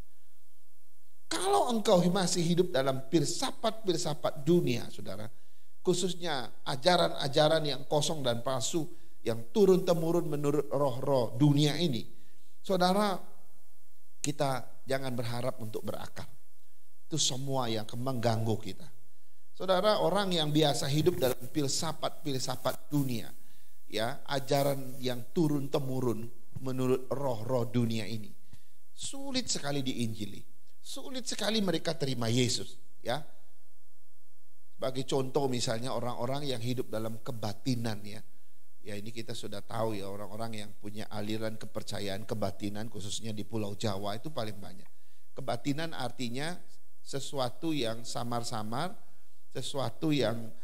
Kalau engkau masih hidup dalam filsafat dunia, saudara, khususnya ajaran-ajaran yang kosong dan palsu, yang turun-temurun menurut roh-roh dunia ini, saudara, kita jangan berharap untuk berakar. Itu semua yang mengganggu kita. Saudara, orang yang biasa hidup dalam filsafat dunia, ya, ajaran yang turun-temurun menurut roh-roh dunia ini, sulit sekali diinjili, sulit sekali mereka terima Yesus, ya. Sebagai contoh misalnya orang-orang yang hidup dalam kebatinan, ya. Ya, ini kita sudah tahu ya, orang-orang yang punya aliran kepercayaan kebatinan khususnya di Pulau Jawa itu paling banyak. Kebatinan artinya sesuatu yang samar-samar, sesuatu yang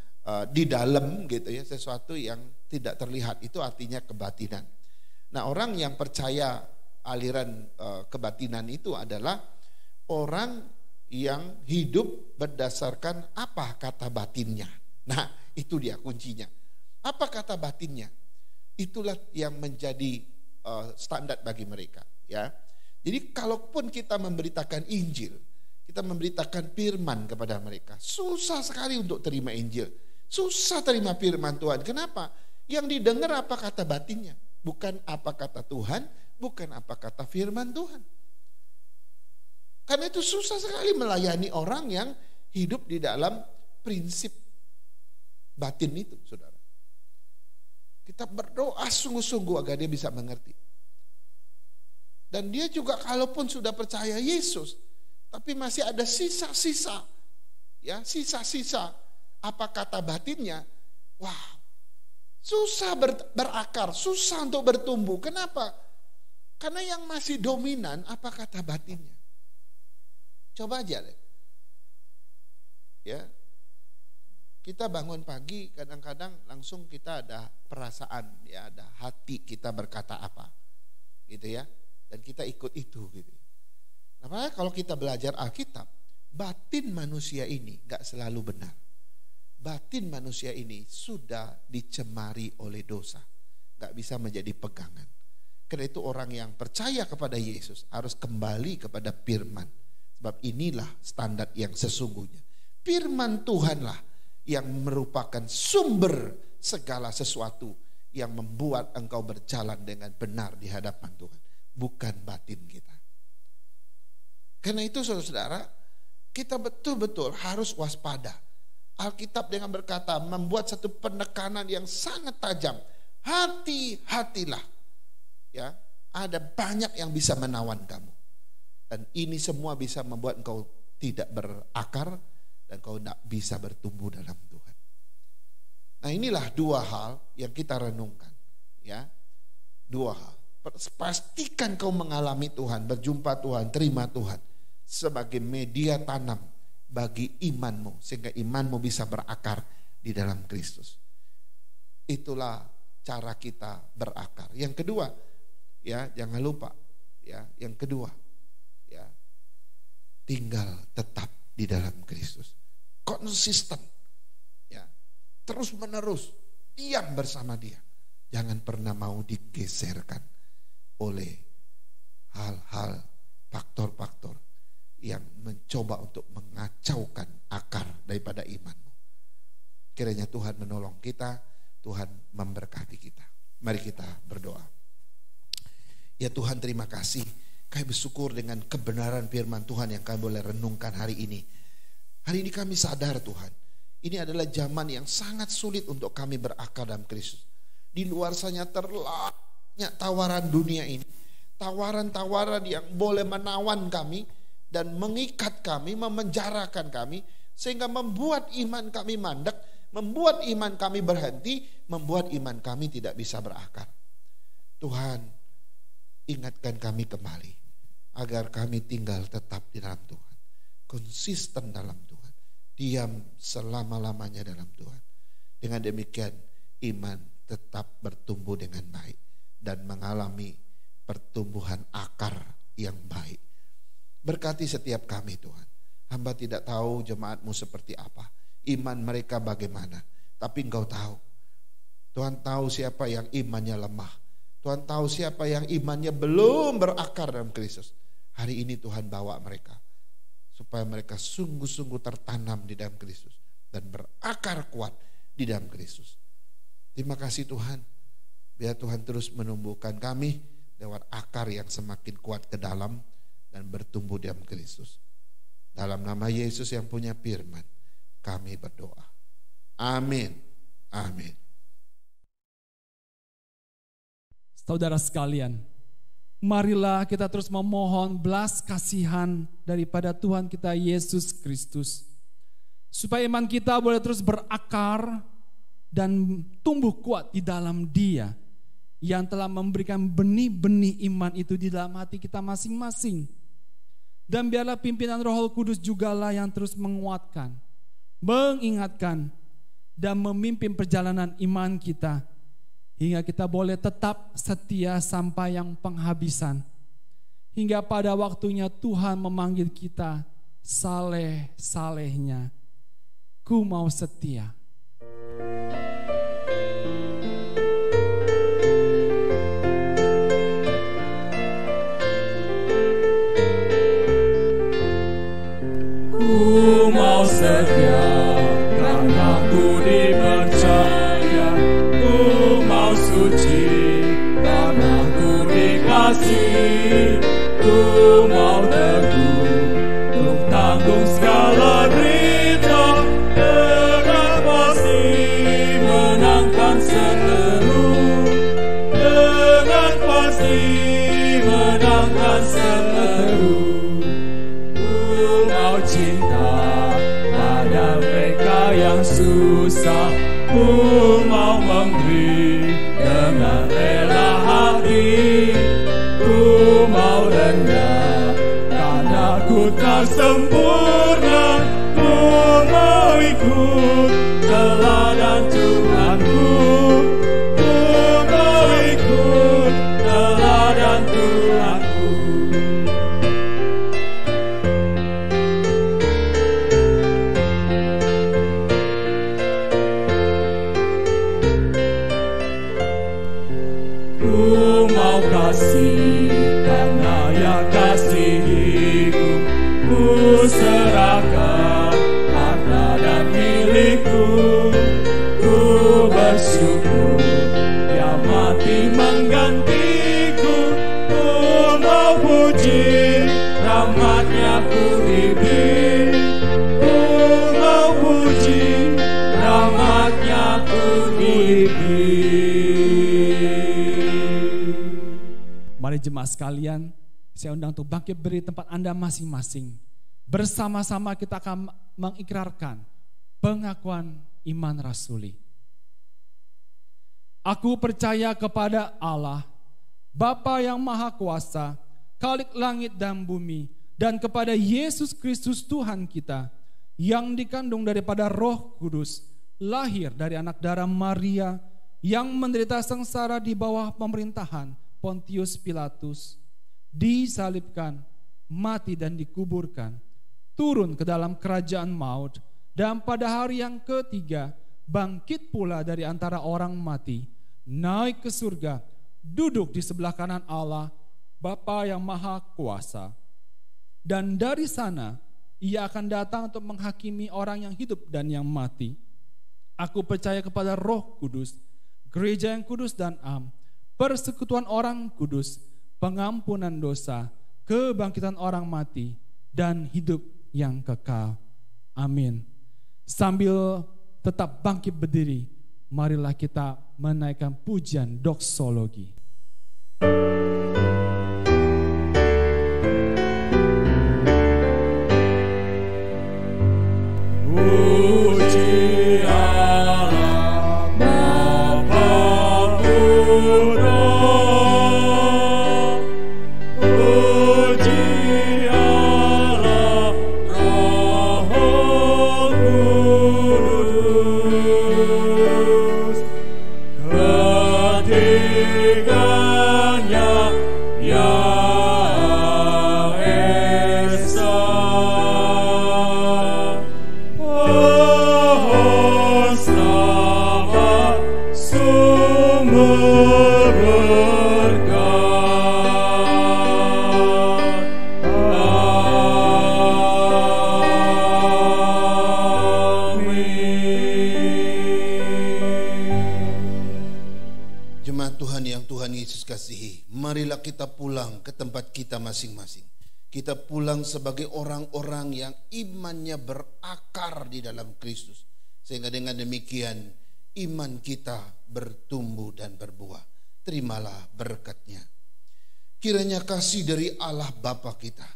di dalam gitu ya, sesuatu yang tidak terlihat, itu artinya kebatinan. Nah, orang yang percaya aliran kebatinan itu adalah orang yang hidup berdasarkan apa kata batinnya. Nah, itu dia kuncinya. Apa kata batinnya? Itulah yang menjadi standar bagi mereka, ya. Jadi kalaupun kita memberitakan Injil, kita memberitakan firman kepada mereka, susah sekali untuk terima Injil. Susah terima firman Tuhan. Kenapa? Yang didengar apa kata batinnya, bukan apa kata Tuhan, bukan apa kata firman Tuhan. Karena itu susah sekali melayani orang yang hidup di dalam prinsip batin itu, saudara. Kita berdoa sungguh-sungguh agar dia bisa mengerti. Dan dia juga kalaupun sudah percaya Yesus, tapi masih ada sisa-sisa, ya, sisa-sisa apa kata batinnya. Wow, susah berakar, susah untuk bertumbuh. Kenapa? Karena yang masih dominan apa kata batinnya. Coba aja deh. Ya. Kita bangun pagi, kadang-kadang langsung kita ada perasaan, ya, ada hati kita berkata apa, gitu ya, dan kita ikut itu, gitu. Nah, makanya kalau kita belajar Alkitab, batin manusia ini gak selalu benar. Batin manusia ini sudah dicemari oleh dosa, gak bisa menjadi pegangan. Karena itu orang yang percaya kepada Yesus harus kembali kepada firman, sebab inilah standar yang sesungguhnya. Firman Tuhanlah yang merupakan sumber segala sesuatu yang membuat engkau berjalan dengan benar di hadapan Tuhan, bukan batin kita. Karena itu saudara-saudara, kita betul-betul harus waspada. Alkitab dengan berkata membuat satu penekanan yang sangat tajam. Hati-hatilah. Ya, ada banyak yang bisa menawan kamu. Dan ini semua bisa membuat engkau tidak berakar dan kau tidak bisa bertumbuh dalam Tuhan. Nah, inilah dua hal yang kita renungkan, ya. Dua hal. Pastikan kau mengalami Tuhan, berjumpa Tuhan, terima Tuhan sebagai media tanam bagi imanmu, sehingga imanmu bisa berakar di dalam Kristus. Itulah cara kita berakar. Yang kedua, ya, jangan lupa, ya, yang kedua, ya, tinggal tetap di dalam Kristus. Konsisten, ya, terus menerus diam bersama dia. Jangan pernah mau digeserkan oleh hal-hal, faktor-faktor yang mencoba untuk mengacaukan akar daripada imanmu. Kiranya Tuhan menolong kita, Tuhan memberkati kita. Mari kita berdoa. Ya Tuhan, terima kasih. Kami bersyukur dengan kebenaran firman Tuhan yang kami boleh renungkan hari ini. Hari ini kami sadar Tuhan, ini adalah zaman yang sangat sulit untuk kami berakar dalam Kristus. Di luar sana terlalu tawaran dunia ini, tawaran-tawaran yang boleh menawan kami dan mengikat kami, memenjarakan kami, sehingga membuat iman kami mandek, membuat iman kami berhenti, membuat iman kami tidak bisa berakar. Tuhan, ingatkan kami kembali agar kami tinggal tetap di dalam Tuhan, konsisten dalam Tuhan, diam selama-lamanya dalam Tuhan. Dengan demikian iman tetap bertumbuh dengan baik dan mengalami pertumbuhan akar yang baik. Berkati setiap kami Tuhan. Hamba tidak tahu jemaat-Mu seperti apa, iman mereka bagaimana, tapi Engkau tahu. Tuhan tahu siapa yang imannya lemah, Tuhan tahu siapa yang imannya belum berakar dalam Kristus. Hari ini Tuhan bawa mereka supaya mereka sungguh-sungguh tertanam di dalam Kristus dan berakar kuat di dalam Kristus. Terima kasih Tuhan. Biar Tuhan terus menumbuhkan kami lewat akar yang semakin kuat ke dalam dan bertumbuh di dalam Kristus. Dalam nama Yesus yang punya firman, kami berdoa. Amin. Amin. Saudara sekalian, marilah kita terus memohon belas kasihan daripada Tuhan kita Yesus Kristus, supaya iman kita boleh terus berakar dan tumbuh kuat di dalam Dia yang telah memberikan benih-benih iman itu di dalam hati kita masing-masing. Dan biarlah pimpinan Roh Kudus jugalah yang terus menguatkan, mengingatkan, dan memimpin perjalanan iman kita, hingga kita boleh tetap setia sampai yang penghabisan. Hingga pada waktunya Tuhan memanggil kita, saleh-salehnya, ku mau setia. kasih, ku mau teguh untuk tanggung segala derita, dengan pasti menangkan seteru, dengan pasti menangkan seteru. Ku mau cinta pada mereka yang susah, ku mau memberi dengan rela hati, ku mau rendah karena ku tak sempurna, ku mau ikut teladan Tuhanku, ku mau ikut teladan Tuhanku. Ku mau kasih karena yang kasihiku, ku serahkan harta dan milikku, ku bersyukur yang mati menggantiku, ku mau puji rahmatnya ku diberi, ku mau puji rahmatnya ku diberi. Mari jemaat sekalian, saya undang untuk bangkit berdiri tempat Anda masing-masing. Bersama-sama kita akan mengikrarkan pengakuan iman rasuli. Aku percaya kepada Allah, Bapa yang Maha Kuasa, Khalik langit dan bumi, dan kepada Yesus Kristus Tuhan kita, yang dikandung daripada Roh Kudus, lahir dari anak darah Maria, yang menderita sengsara di bawah pemerintahan Pontius Pilatus, disalibkan, mati dan dikuburkan, turun ke dalam kerajaan maut, dan pada hari yang ketiga bangkit pula dari antara orang mati, naik ke surga, duduk di sebelah kanan Allah, Bapa yang Maha Kuasa. Dan dari sana ia akan datang untuk menghakimi orang yang hidup dan yang mati. Aku percaya kepada Roh Kudus, gereja yang kudus dan am, persekutuan orang kudus, pengampunan dosa, kebangkitan orang mati, dan hidup yang kekal. Amin. Sambil tetap bangkit berdiri, marilah kita menaikkan pujian doksologi. Marilah kita pulang ke tempat kita masing-masing. Kita pulang sebagai orang-orang yang imannya berakar di dalam Kristus. Sehingga dengan demikian iman kita bertumbuh dan berbuah. Terimalah berkat-Nya. Kiranya kasih dari Allah Bapa kita,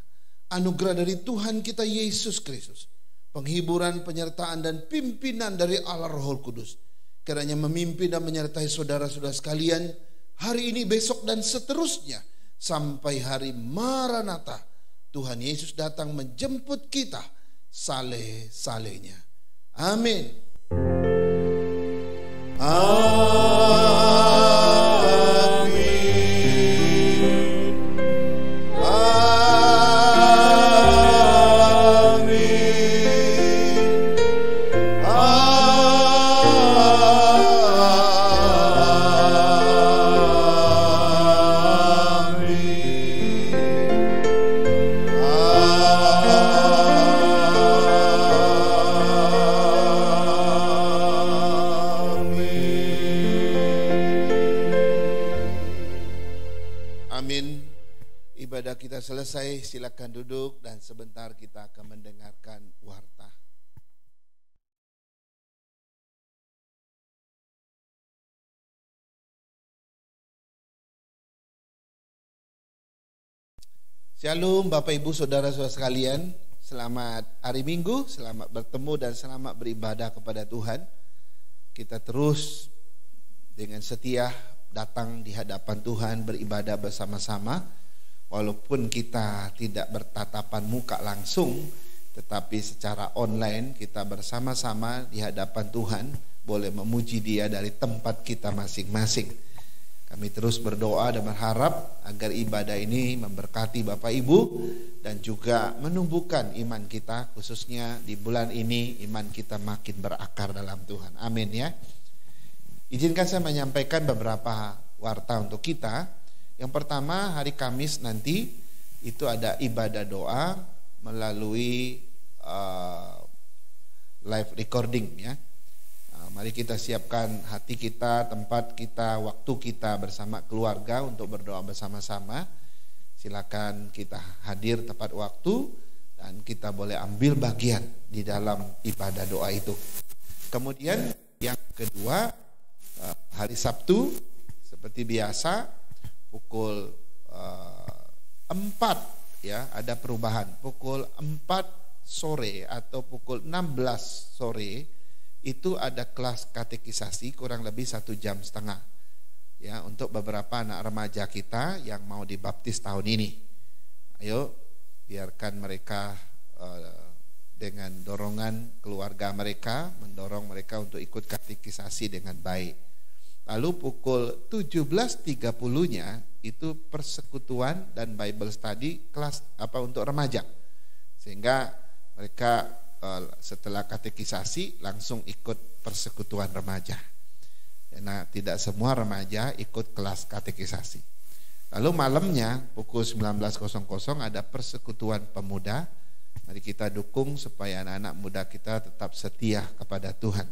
anugerah dari Tuhan kita Yesus Kristus, penghiburan, penyertaan dan pimpinan dari Allah Roh Kudus, kiranya memimpin dan menyertai saudara-saudara sekalian hari ini, besok, dan seterusnya sampai hari Maranatha. Tuhan Yesus datang menjemput kita saleh-salehnya. Amin. Amin. Ibadah kita selesai, silakan duduk dan sebentar kita akan mendengarkan warta. Shalom Bapak Ibu Saudara-saudara sekalian, selamat hari Minggu, selamat bertemu dan selamat beribadah kepada Tuhan. Kita terus dengan setia datang di hadapan Tuhan beribadah bersama-sama. Walaupun kita tidak bertatapan muka langsung, tetapi secara online kita bersama-sama di hadapan Tuhan boleh memuji Dia dari tempat kita masing-masing. Kami terus berdoa dan berharap agar ibadah ini memberkati Bapak Ibu dan juga menumbuhkan iman kita, khususnya di bulan ini iman kita makin berakar dalam Tuhan. Amin ya. Izinkan saya menyampaikan beberapa warta untuk kita. Yang pertama, hari Kamis nanti itu ada ibadah doa melalui live recording ya. Mari kita siapkan hati kita, tempat kita, waktu kita bersama keluarga untuk berdoa bersama-sama. Silakan kita hadir tepat waktu dan kita boleh ambil bagian di dalam ibadah doa itu. Kemudian yang kedua, hari Sabtu seperti biasa pukul 4 ya, ada perubahan. Pukul 4 sore atau pukul 16 sore itu ada kelas katekisasi kurang lebih 1,5 jam ya, untuk beberapa anak remaja kita yang mau dibaptis tahun ini. Ayo biarkan mereka dengan dorongan keluarga mereka, mendorong mereka untuk ikut katekisasi dengan baik. Lalu pukul 17.30-nya itu persekutuan dan Bible study kelas untuk remaja. Sehingga mereka setelah katekisasi langsung ikut persekutuan remaja. Karena tidak semua remaja ikut kelas katekisasi. Lalu malamnya pukul 19.00 ada persekutuan pemuda. Mari kita dukung supaya anak-anak muda kita tetap setia kepada Tuhan.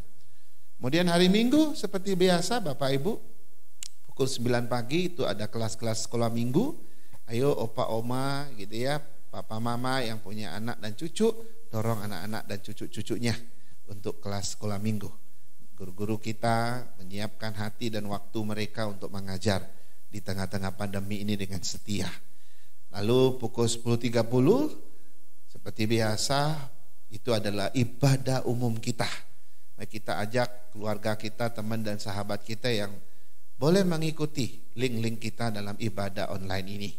Kemudian hari Minggu seperti biasa Bapak Ibu, pukul 9 pagi itu ada kelas-kelas sekolah minggu. Ayo opa oma gitu ya, papa mama yang punya anak dan cucu, dorong anak-anak dan cucu-cucunya untuk kelas sekolah minggu. Guru-guru kita menyiapkan hati dan waktu mereka untuk mengajar di tengah-tengah pandemi ini dengan setia. Lalu pukul 10.30 seperti biasa itu adalah ibadah umum kita. Mari kita ajak keluarga kita, teman dan sahabat kita yang boleh mengikuti link-link kita dalam ibadah online ini.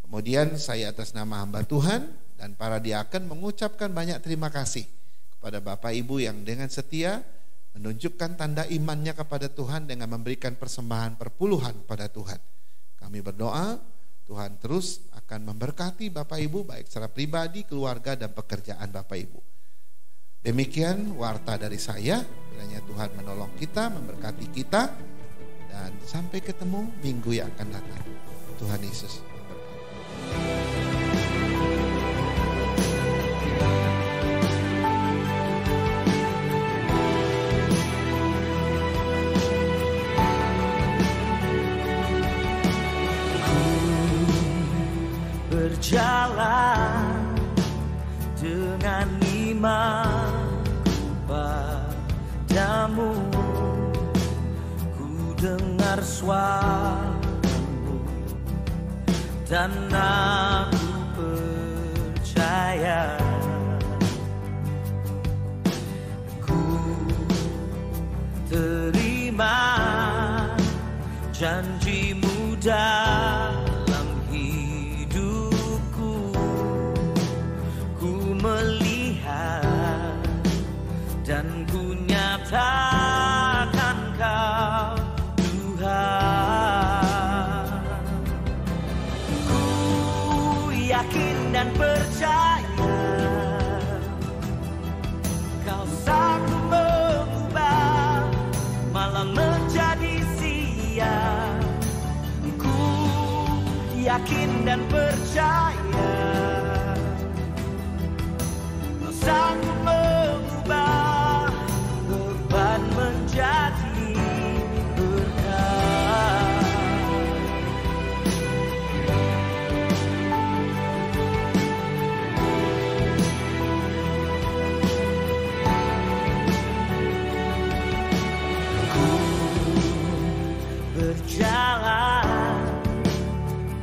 Kemudian saya atas nama hamba Tuhan dan para diaken mengucapkan banyak terima kasih kepada Bapak Ibu yang dengan setia menunjukkan tanda imannya kepada Tuhan dengan memberikan persembahan perpuluhan kepada Tuhan. Kami berdoa Tuhan terus akan memberkati Bapak Ibu baik secara pribadi, keluarga dan pekerjaan Bapak Ibu. Demikian warta dari saya. Kiranya Tuhan menolong kita, memberkati kita, dan sampai ketemu minggu yang akan datang. Tuhan Yesus memberkati. Berjalan dengan iman padamu, ku dengar suaramu dan aku percaya, ku terima janjimu dalam hidupku, ku melihat dan ku nyatakan Kau Tuhan. Ku yakin dan percaya Kau sanggup mengubah malam menjadi siang. Ku yakin dan percaya Kau sanggup mengubah beban menjadi berkah. berjalan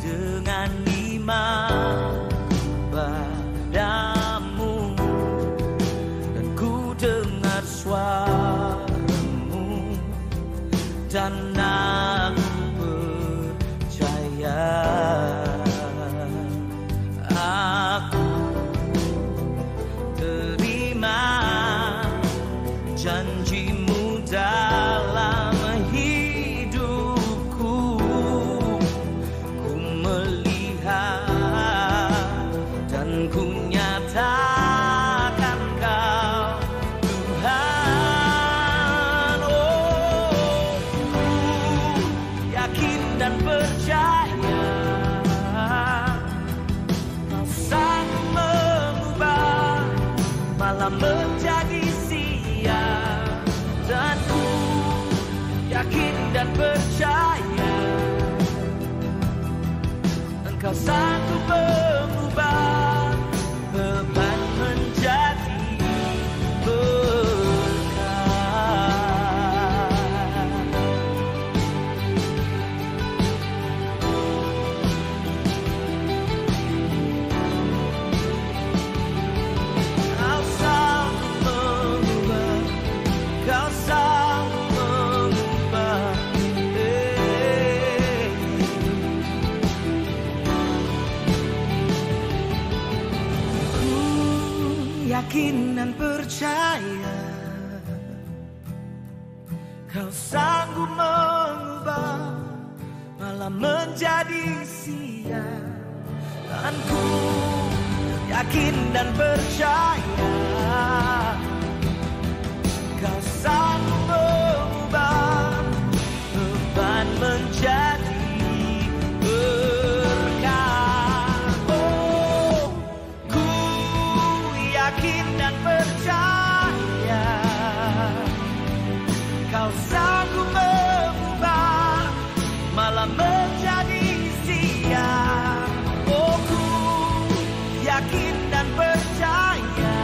dengan iman padamu, dan ku dengar suaramu, dan aku percaya. Aku terima janjimu dalam hidupku. Ku melihat dan ku nyatakan Kau Tuhan. Oh, ku yakin dan percaya Kau sanggup mengubah malam menjadi siang, dan ku yakin dan percaya Engkau sanggup mengubah beban menjadi berkah. Kau sanggup mengubah, Kau sanggup mengubah. Ku yakin dan percaya Kau sanggup mengubah malam menjadi siang, dan ku yakin dan percaya Kau sanggup mengubah beban menjadi berkah. Oh, ku yakin dan percaya Kau sanggup mengubah malam menjadi siang. Oh, ku yakin dan percaya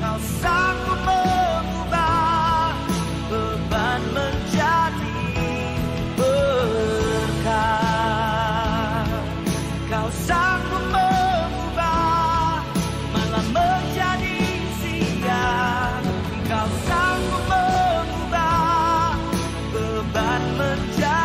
Kau sanggup mengubah beban menjadi berkah. Kau sanggup mengubah malam menjadi siang. Kau sanggup mengubah beban menjadi